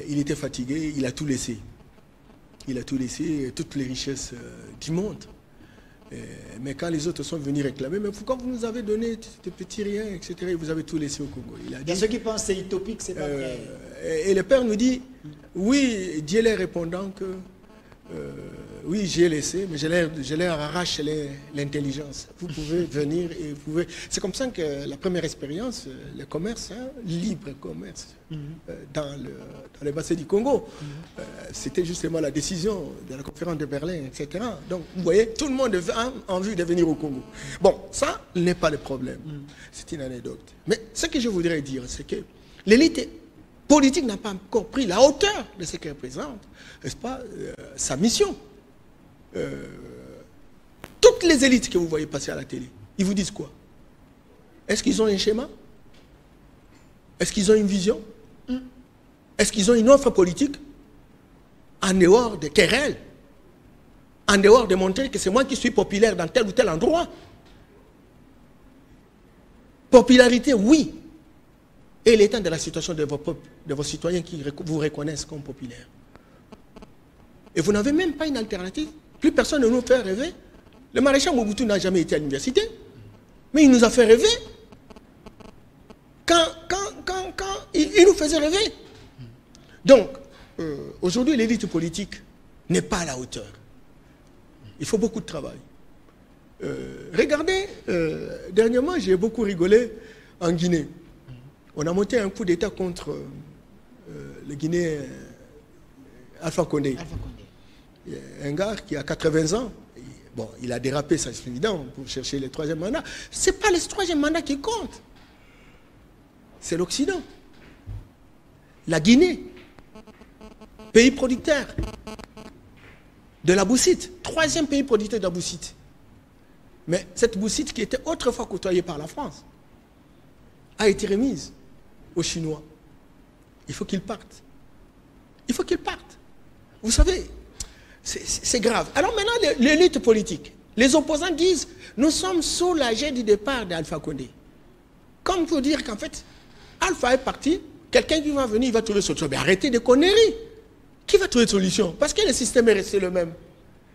il était fatigué, il a tout laissé. Il a tout laissé, toutes les richesses du monde. Mais quand les autres sont venus réclamer, mais pourquoi vous nous avez donné des petits riens, etc. Vous avez tout laissé au Congo. Il y a ceux qui pensent que c'est utopique, c'est pas vrai. Et le père nous dit, oui, Dieu leur répondant que, oui, j'ai laissé, mais je leur arrache l'intelligence. Vous pouvez venir et vous pouvez... C'est comme ça que la première expérience, le commerce, libre commerce, dans le bassin du Congo, c'était justement la décision de la conférence de Berlin, etc. Donc, vous voyez, tout le monde a envie de venir au Congo. Bon, ça n'est pas le problème. C'est une anecdote. Mais ce que je voudrais dire, c'est que l'élite politique n'a pas encore pris la hauteur de ce qu'elle représente, n'est-ce pas, sa mission. Toutes les élites que vous voyez passer à la télé, ils vous disent quoi? Est-ce qu'ils ont un schéma? Est-ce qu'ils ont une vision? Est-ce qu'ils ont une offre politique? En dehors des querelles, en dehors de montrer que c'est moi qui suis populaire dans tel ou tel endroit. Popularité, oui. Et l'état de la situation de vos peuples, de vos citoyens qui vous reconnaissent comme populaires. Et vous n'avez même pas une alternative. Plus personne ne nous fait rêver. Le maréchal Mobutu n'a jamais été à l'université, mais il nous a fait rêver. Quand il nous faisait rêver. Donc, aujourd'hui, l'élite politique n'est pas à la hauteur. Il faut beaucoup de travail. Regardez, dernièrement, j'ai beaucoup rigolé en Guinée. On a monté un coup d'État contre le Guinéen Alpha Condé. Un gars qui a 80 ans, bon, il a dérapé, ça c'est évident, pour chercher le troisième mandat. Ce n'est pas le troisième mandat qui compte. C'est l'Occident. La Guinée, pays producteur de la bauxite, troisième pays producteur de la bauxite. Mais cette bauxite qui était autrefois côtoyée par la France a été remise aux Chinois. Il faut qu'ils partent. Il faut qu'ils partent. Vous savez, c'est grave. Alors maintenant, l'élite politique, les opposants disent, nous sommes soulagés du départ d'Alpha Condé. Comme pour dire qu'en fait, Alpha est parti, quelqu'un qui va venir, il va trouver une solution. Mais arrêtez de conneries. Qui va trouver une solution? Parce que le système est resté le même.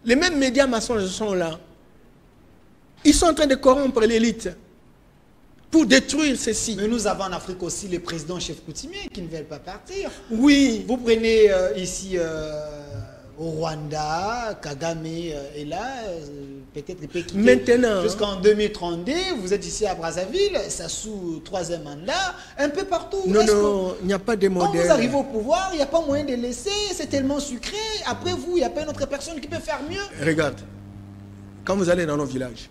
Les mêmes médias mensonges sont là. Ils sont en train de corrompre l'élite pour détruire ceci. Mais nous avons en Afrique aussi les présidents chefs coutumiers qui ne veulent pas partir. Oui. Vous prenez ici au Rwanda, Kagame est là, peut-être il peut quitter. Maintenant, jusqu'en 2032, vous êtes ici à Brazzaville, ça sous troisième mandat, un peu partout. Non, il n'y a pas de modèle. Quand vous arrivez au pouvoir, il n'y a pas moyen de laisser, c'est tellement sucré. Après vous, il n'y a pas une autre personne qui peut faire mieux. Regarde, quand vous allez dans nos villages,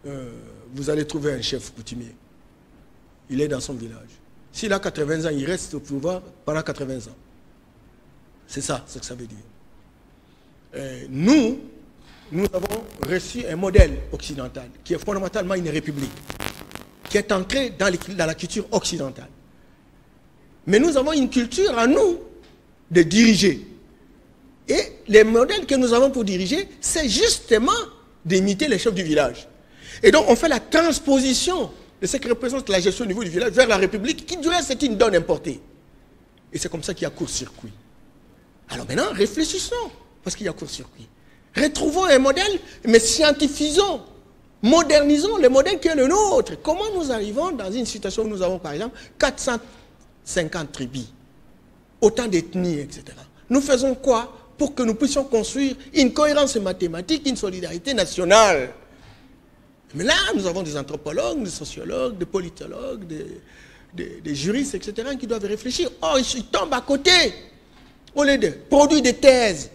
vous allez trouver un chef coutumier. Il est dans son village. S'il a 80 ans, il reste au pouvoir pendant 80 ans. C'est ça, ce que ça veut dire. Nous avons reçu un modèle occidental qui est fondamentalement une république, qui est ancrée dans la culture occidentale. Mais nous avons une culture à nous de diriger. Et les modèles que nous avons pour diriger, c'est justement d'imiter les chefs du village. Et donc on fait la transposition de ce qui représente la gestion au niveau du village vers la république, qui du reste c'est une donne importée. Et c'est comme ça qu'il y a court-circuit. Alors maintenant, réfléchissons, parce qu'il y a court-circuit. Retrouvons un modèle, mais scientifisons, modernisons le modèle qui est le nôtre. Comment nous arrivons dans une situation où nous avons, par exemple, 450 tribus, autant d'ethnies, etc. Nous faisons quoi pour que nous puissions construire une cohérence mathématique, une solidarité nationale? Mais là, nous avons des anthropologues, des sociologues, des politologues, des juristes, etc., qui doivent réfléchir. Oh, ils tombent à côté. Au lieu de produire des thèses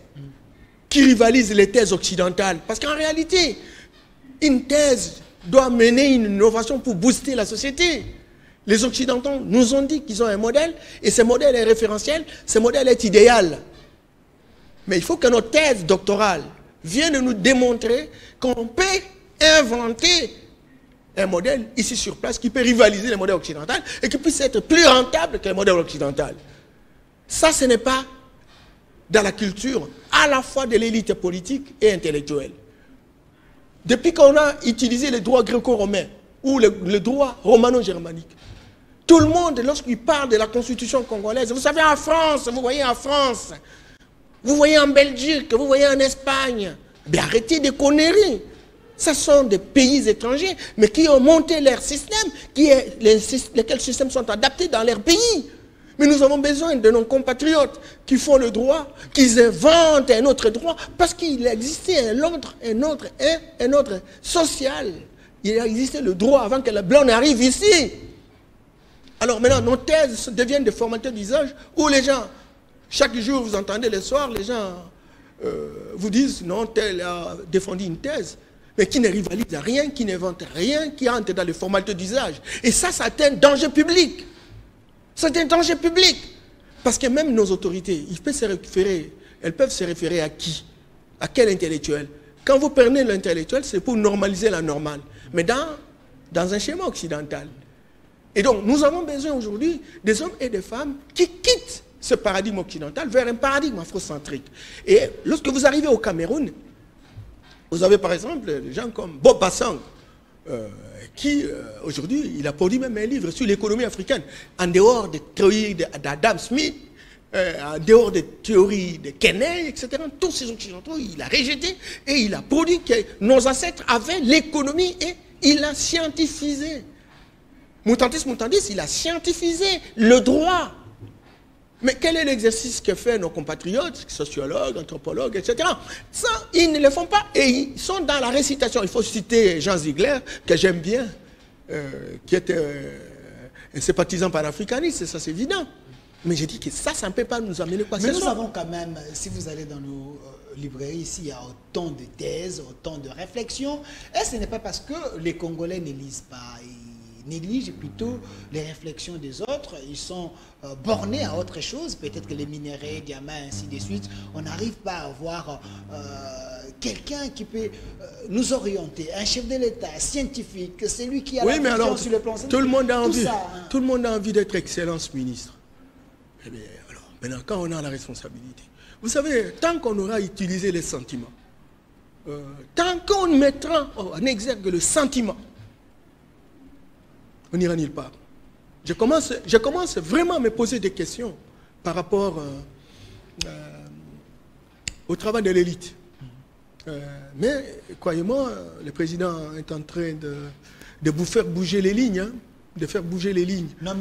qui rivalisent les thèses occidentales. Parce qu'en réalité, une thèse doit mener une innovation pour booster la société. Les Occidentaux nous ont dit qu'ils ont un modèle, et ce modèle est référentiel, ce modèle est idéal. Mais il faut que notre thèse doctorale vienne nous démontrer qu'on peut inventer un modèle ici sur place qui peut rivaliser le modèle occidental et qui puisse être plus rentable que le modèle occidental. Ça, ce n'est pas dans la culture à la fois de l'élite politique et intellectuelle. Depuis qu'on a utilisé le droit gréco-romain ou le droit romano-germanique, tout le monde, lorsqu'il parle de la constitution congolaise, vous savez, en France, vous voyez en France, vous voyez en Belgique, vous voyez en Espagne, mais arrêtez des conneries. Ce sont des pays étrangers, mais qui ont monté leur système, lesquels systèmes sont adaptés dans leur pays. Mais nous avons besoin de nos compatriotes qui font le droit, qui inventent un autre droit, parce qu'il existait un autre social. Il a existé le droit avant que le blanc n'arrive ici. Alors maintenant, nos thèses deviennent des formalités d'usage où les gens, chaque jour, vous entendez le soir, les gens vous disent, non, tel a défendu une thèse, mais qui ne rivalise à rien, qui n'invente rien, qui entre dans les formalités d'usage. Et ça, c'est un danger public. C'est un danger public. Parce que même nos autorités, elles peuvent se référer à qui? À quel intellectuel? Quand vous prenez l'intellectuel, c'est pour normaliser la normale. Mais dans un schéma occidental. Et donc, nous avons besoin aujourd'hui des hommes et des femmes qui quittent ce paradigme occidental vers un paradigme afrocentrique. Et lorsque vous arrivez au Cameroun, vous avez par exemple des gens comme Bob Bassang, qui aujourd'hui, il a produit même un livre sur l'économie africaine, en dehors des théories d'Adam Smith, en dehors des théories de Kenney, etc. Tous ces occidentaux, il a rejeté et il a produit que nos ancêtres avaient l'économie et il a scientifisé. Mutantis, il a scientifisé le droit. Mais quel est l'exercice que font nos compatriotes, sociologues, anthropologues, etc. Ça, ils ne le font pas et ils sont dans la récitation. Il faut citer Jean Ziegler, que j'aime bien, qui est un sympathisant panafricaniste, ça c'est évident. Mais j'ai dit que ça ne peut pas nous amener quoi que ce soit. Mais nous savons quand même, si vous allez dans nos librairies ici, il y a autant de thèses, autant de réflexions. Et ce n'est pas parce que les Congolais ne lisent pas. Ils négligent plutôt les réflexions des autres. Ils sont bornés à autre chose. Peut-être que les minéraux, diamants, ainsi de suite. On n'arrive pas à avoir quelqu'un qui peut nous orienter. Un chef de l'État, scientifique, c'est lui qui a la vision sur le plan scientifique. Tout le monde a envie, tout le monde a envie d'être excellence ministre. Eh bien, alors, maintenant, quand on a la responsabilité, vous savez, tant qu'on aura utilisé les sentiments, tant qu'on mettra en exergue le sentiment, on n'ira nulle part. Je commence vraiment à me poser des questions par rapport au travail de l'élite. Mais, croyez-moi, le président est en train de vous faire bouger les lignes, hein. De faire bouger les lignes. Non.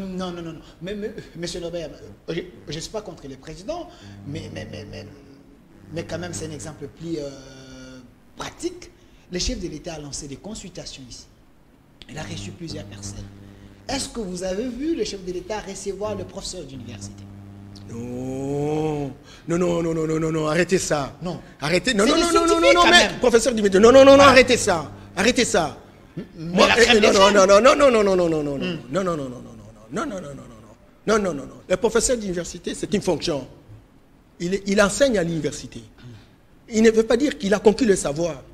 Mais monsieur Norbert, je ne suis pas contre les présidents, mais quand même, c'est un exemple plus pratique. Le chef de l'État a lancé des consultations ici. Il a reçu plusieurs personnes. Est-ce que vous avez vu le chef de l'État recevoir le professeur d'université? Non, arrêtez ça. Non. Arrêtez. Non, mais professeur d'université. Non, arrêtez ça. Arrêtez ça. Non. Le professeur d'université, c'est une fonction. Il enseigne à l'université. Il ne veut pas dire qu'il a conquis le savoir.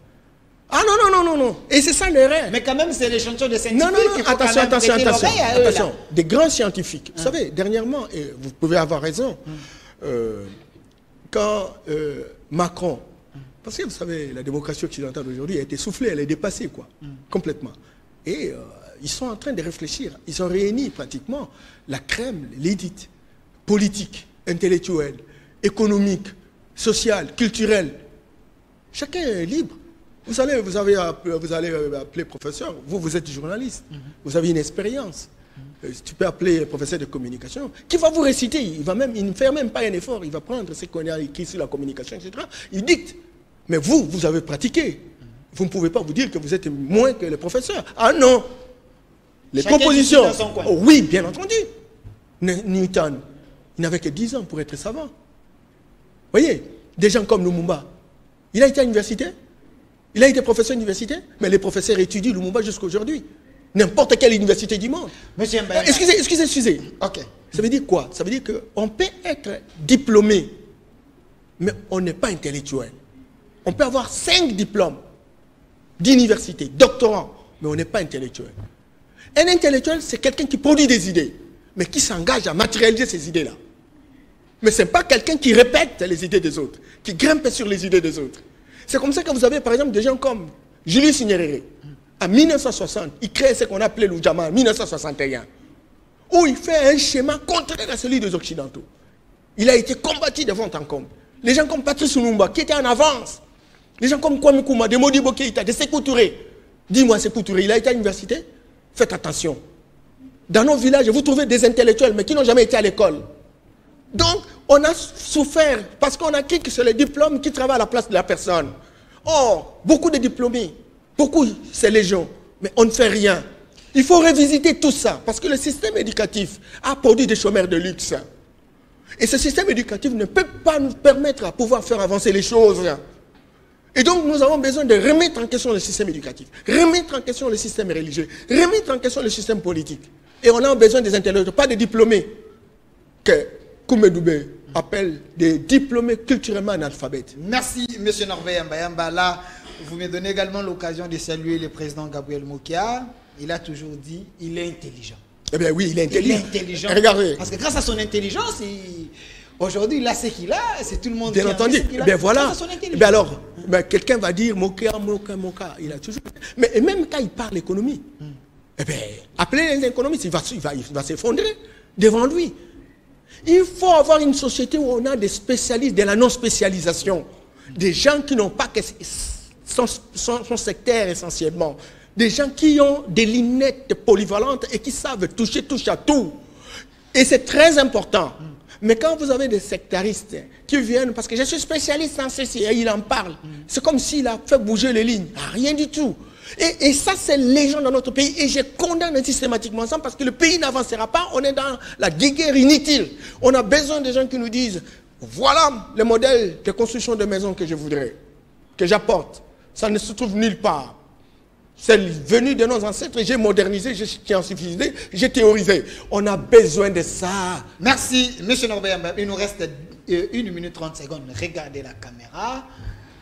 Ah non. Et c'est ça l'erreur. Mais quand même, c'est l'échantillon de scientifiques. Non, attention. Des grands scientifiques. Vous savez, dernièrement, et vous pouvez avoir raison, quand Macron, parce que vous savez, la démocratie occidentale aujourd'hui a été soufflée, elle est dépassée, quoi, complètement. Et ils sont en train de réfléchir. Ils ont réuni pratiquement la crème, l'élite politique, intellectuelle, économique, sociale, culturelle. Chacun est libre. Vous allez appeler professeur, vous êtes journaliste, vous avez une expérience. Tu peux appeler professeur de communication, qui va vous réciter, il ne fait même pas un effort, il va prendre ce qu'on a écrit sur la communication, etc. Il dicte. Mais vous avez pratiqué. Vous ne pouvez pas vous dire que vous êtes moins que le professeur. Ah non. Les compositions. Oh, oui, bien entendu. Newton, il n'avait que 10 ans pour être savant. Vous voyez, des gens comme Lumumba, il a été à l'université, il a été professeur d'université, mais les professeurs étudient Lumumba jusqu'à aujourd'hui. N'importe quelle université du monde. Monsieur Mbaye. Excusez. Ok. Ça veut dire quoi? Ça veut dire qu'on peut être diplômé, mais on n'est pas intellectuel. On peut avoir 5 diplômes d'université, doctorant, mais on n'est pas intellectuel. Un intellectuel, c'est quelqu'un qui produit des idées, mais qui s'engage à matérialiser ces idées-là. Mais ce n'est pas quelqu'un qui répète les idées des autres, qui grimpe sur les idées des autres. C'est comme ça que vous avez, par exemple, des gens comme Julius Nyerere. En 1960, il crée ce qu'on appelait l'Ujamaa en 1961, où il fait un schéma contraire à celui des Occidentaux. Il a été combattu de fond en comble. Les gens comme Patrice Lumumba, qui étaient en avance, les gens comme Kwame Nkrumah, de Modibo Keïta, de Sékou Touré. Dis-moi, Sékou Touré, il a été à l'université? Faites attention. Dans nos villages, vous trouvez des intellectuels, mais qui n'ont jamais été à l'école. Donc, on a souffert parce qu'on a cru que c'est le diplôme qui travaille à la place de la personne. Or, beaucoup de diplômés, beaucoup, c'est légion, mais on ne fait rien. Il faut revisiter tout ça, parce que le système éducatif a produit des chômeurs de luxe. Et ce système éducatif ne peut pas nous permettre à pouvoir faire avancer les choses. Et donc, nous avons besoin de remettre en question le système éducatif, remettre en question le système religieux, remettre en question le système politique. Et on a besoin des intellectuels, pas des diplômés, que Koumedoubé appelle des diplômés culturellement analphabètes. Merci, M. Norbert Mbayamba. Là, vous me donnez également l'occasion de saluer le président Gabriel Mokia. Il a toujours dit il est intelligent. Eh bien oui, il est intelligent. Il est intelligent. Regardez. Parce que grâce à son intelligence, aujourd'hui, là, ce qu'il a, c'est tout le monde bien qui entendu. a. Bien voilà. Ben alors, quelqu'un va dire Mokia. Il a toujours. Mais et même quand il parle économie, eh bien, appelez les économistes, il va s'effondrer devant lui. Il faut avoir une société où on a des spécialistes de la non-spécialisation. Des gens qui n'ont pas que son secteur essentiellement. Des gens qui ont des lunettes polyvalentes et qui savent toucher à tout. Et c'est très important. Mais quand vous avez des sectaristes qui viennent, parce que je suis spécialiste en ceci, et il en parle, c'est comme s'il a fait bouger les lignes. Ah, rien du tout. Et ça, c'est les gens dans notre pays. Et je condamne systématiquement ça parce que le pays n'avancera pas. On est dans la guerre inutile. On a besoin de gens qui nous disent, voilà le modèle de construction de maison que je voudrais, que j'apporte. Ça ne se trouve nulle part. C'est venu de nos ancêtres, j'ai modernisé, j'ai scientifié, j'ai théorisé. On a besoin de ça. Merci, M. Norbert. Il nous reste 1 minute 30 secondes. Regardez la caméra.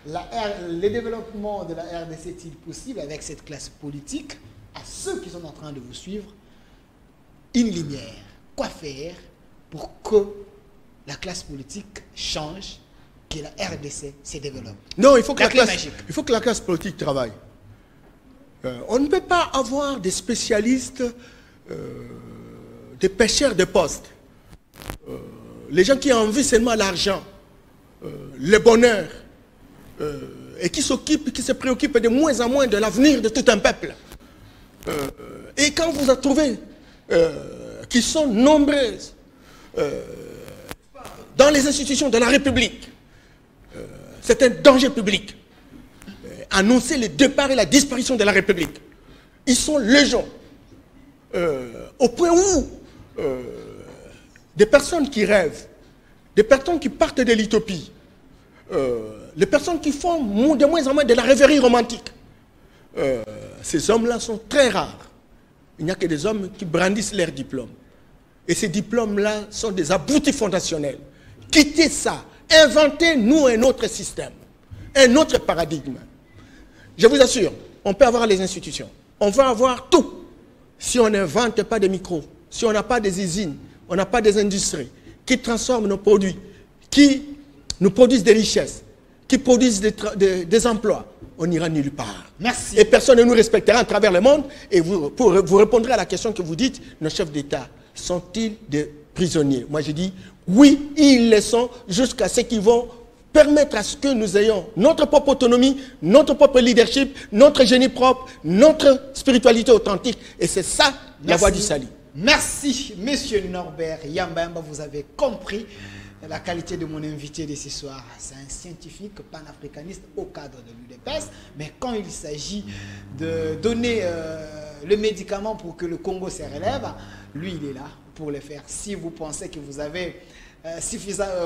Le développement de la RDC est-il possible avec cette classe politique? À ceux qui sont en train de vous suivre, une lumière. Quoi faire pour que la classe politique change, que la RDC se développe? Non, il faut que la classe politique travaille. On ne peut pas avoir des spécialistes, des pêcheurs de postes, les gens qui ont envie seulement l'argent, le bonheur, et qui se préoccupent de moins en moins de l'avenir de tout un peuple. Et quand vous avez trouvé qui sont nombreuses dans les institutions de la République, c'est un danger public. Annoncer le départ et la disparition de la République. Ils sont légion. Au point où des personnes qui rêvent, des personnes qui partent de l'utopie, les personnes qui font de moins en moins de la rêverie romantique, ces hommes-là sont très rares. Il n'y a que des hommes qui brandissent leurs diplômes. Et ces diplômes-là sont des aboutis fondationnels. Quittez ça. Inventez-nous un autre système, un autre paradigme. Je vous assure, on peut avoir les institutions. On va avoir tout. Si on n'invente pas des micros, si on n'a pas des usines, on n'a pas des industries qui transforment nos produits, qui nous produisent des richesses, qui produisent des emplois, on n'ira nulle part. Merci. Et personne ne nous respectera à travers le monde. Et vous répondrez à la question que vous dites, nos chefs d'État sont-ils des prisonniers? Moi je dis, oui, ils le sont jusqu'à ce qu'ils vont permettre à ce que nous ayons notre propre autonomie, notre propre leadership, notre génie propre, notre spiritualité authentique. Et c'est ça la voie du salut. Merci, Monsieur Norbert Yambamba. Vous avez compris la qualité de mon invité de ce soir. C'est un scientifique panafricaniste au cadre de l'UDPS. Mais quand il s'agit de donner le médicament pour que le Congo se relève, lui, il est là pour le faire. Si vous pensez que vous avez...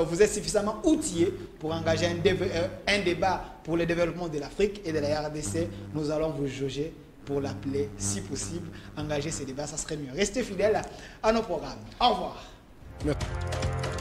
vous êtes suffisamment outillé pour engager un débat pour le développement de l'Afrique et de la RDC, nous allons vous juger pour l'appeler, si possible, engager ces débats, ça serait mieux. Restez fidèles à nos programmes. Au revoir. Merci.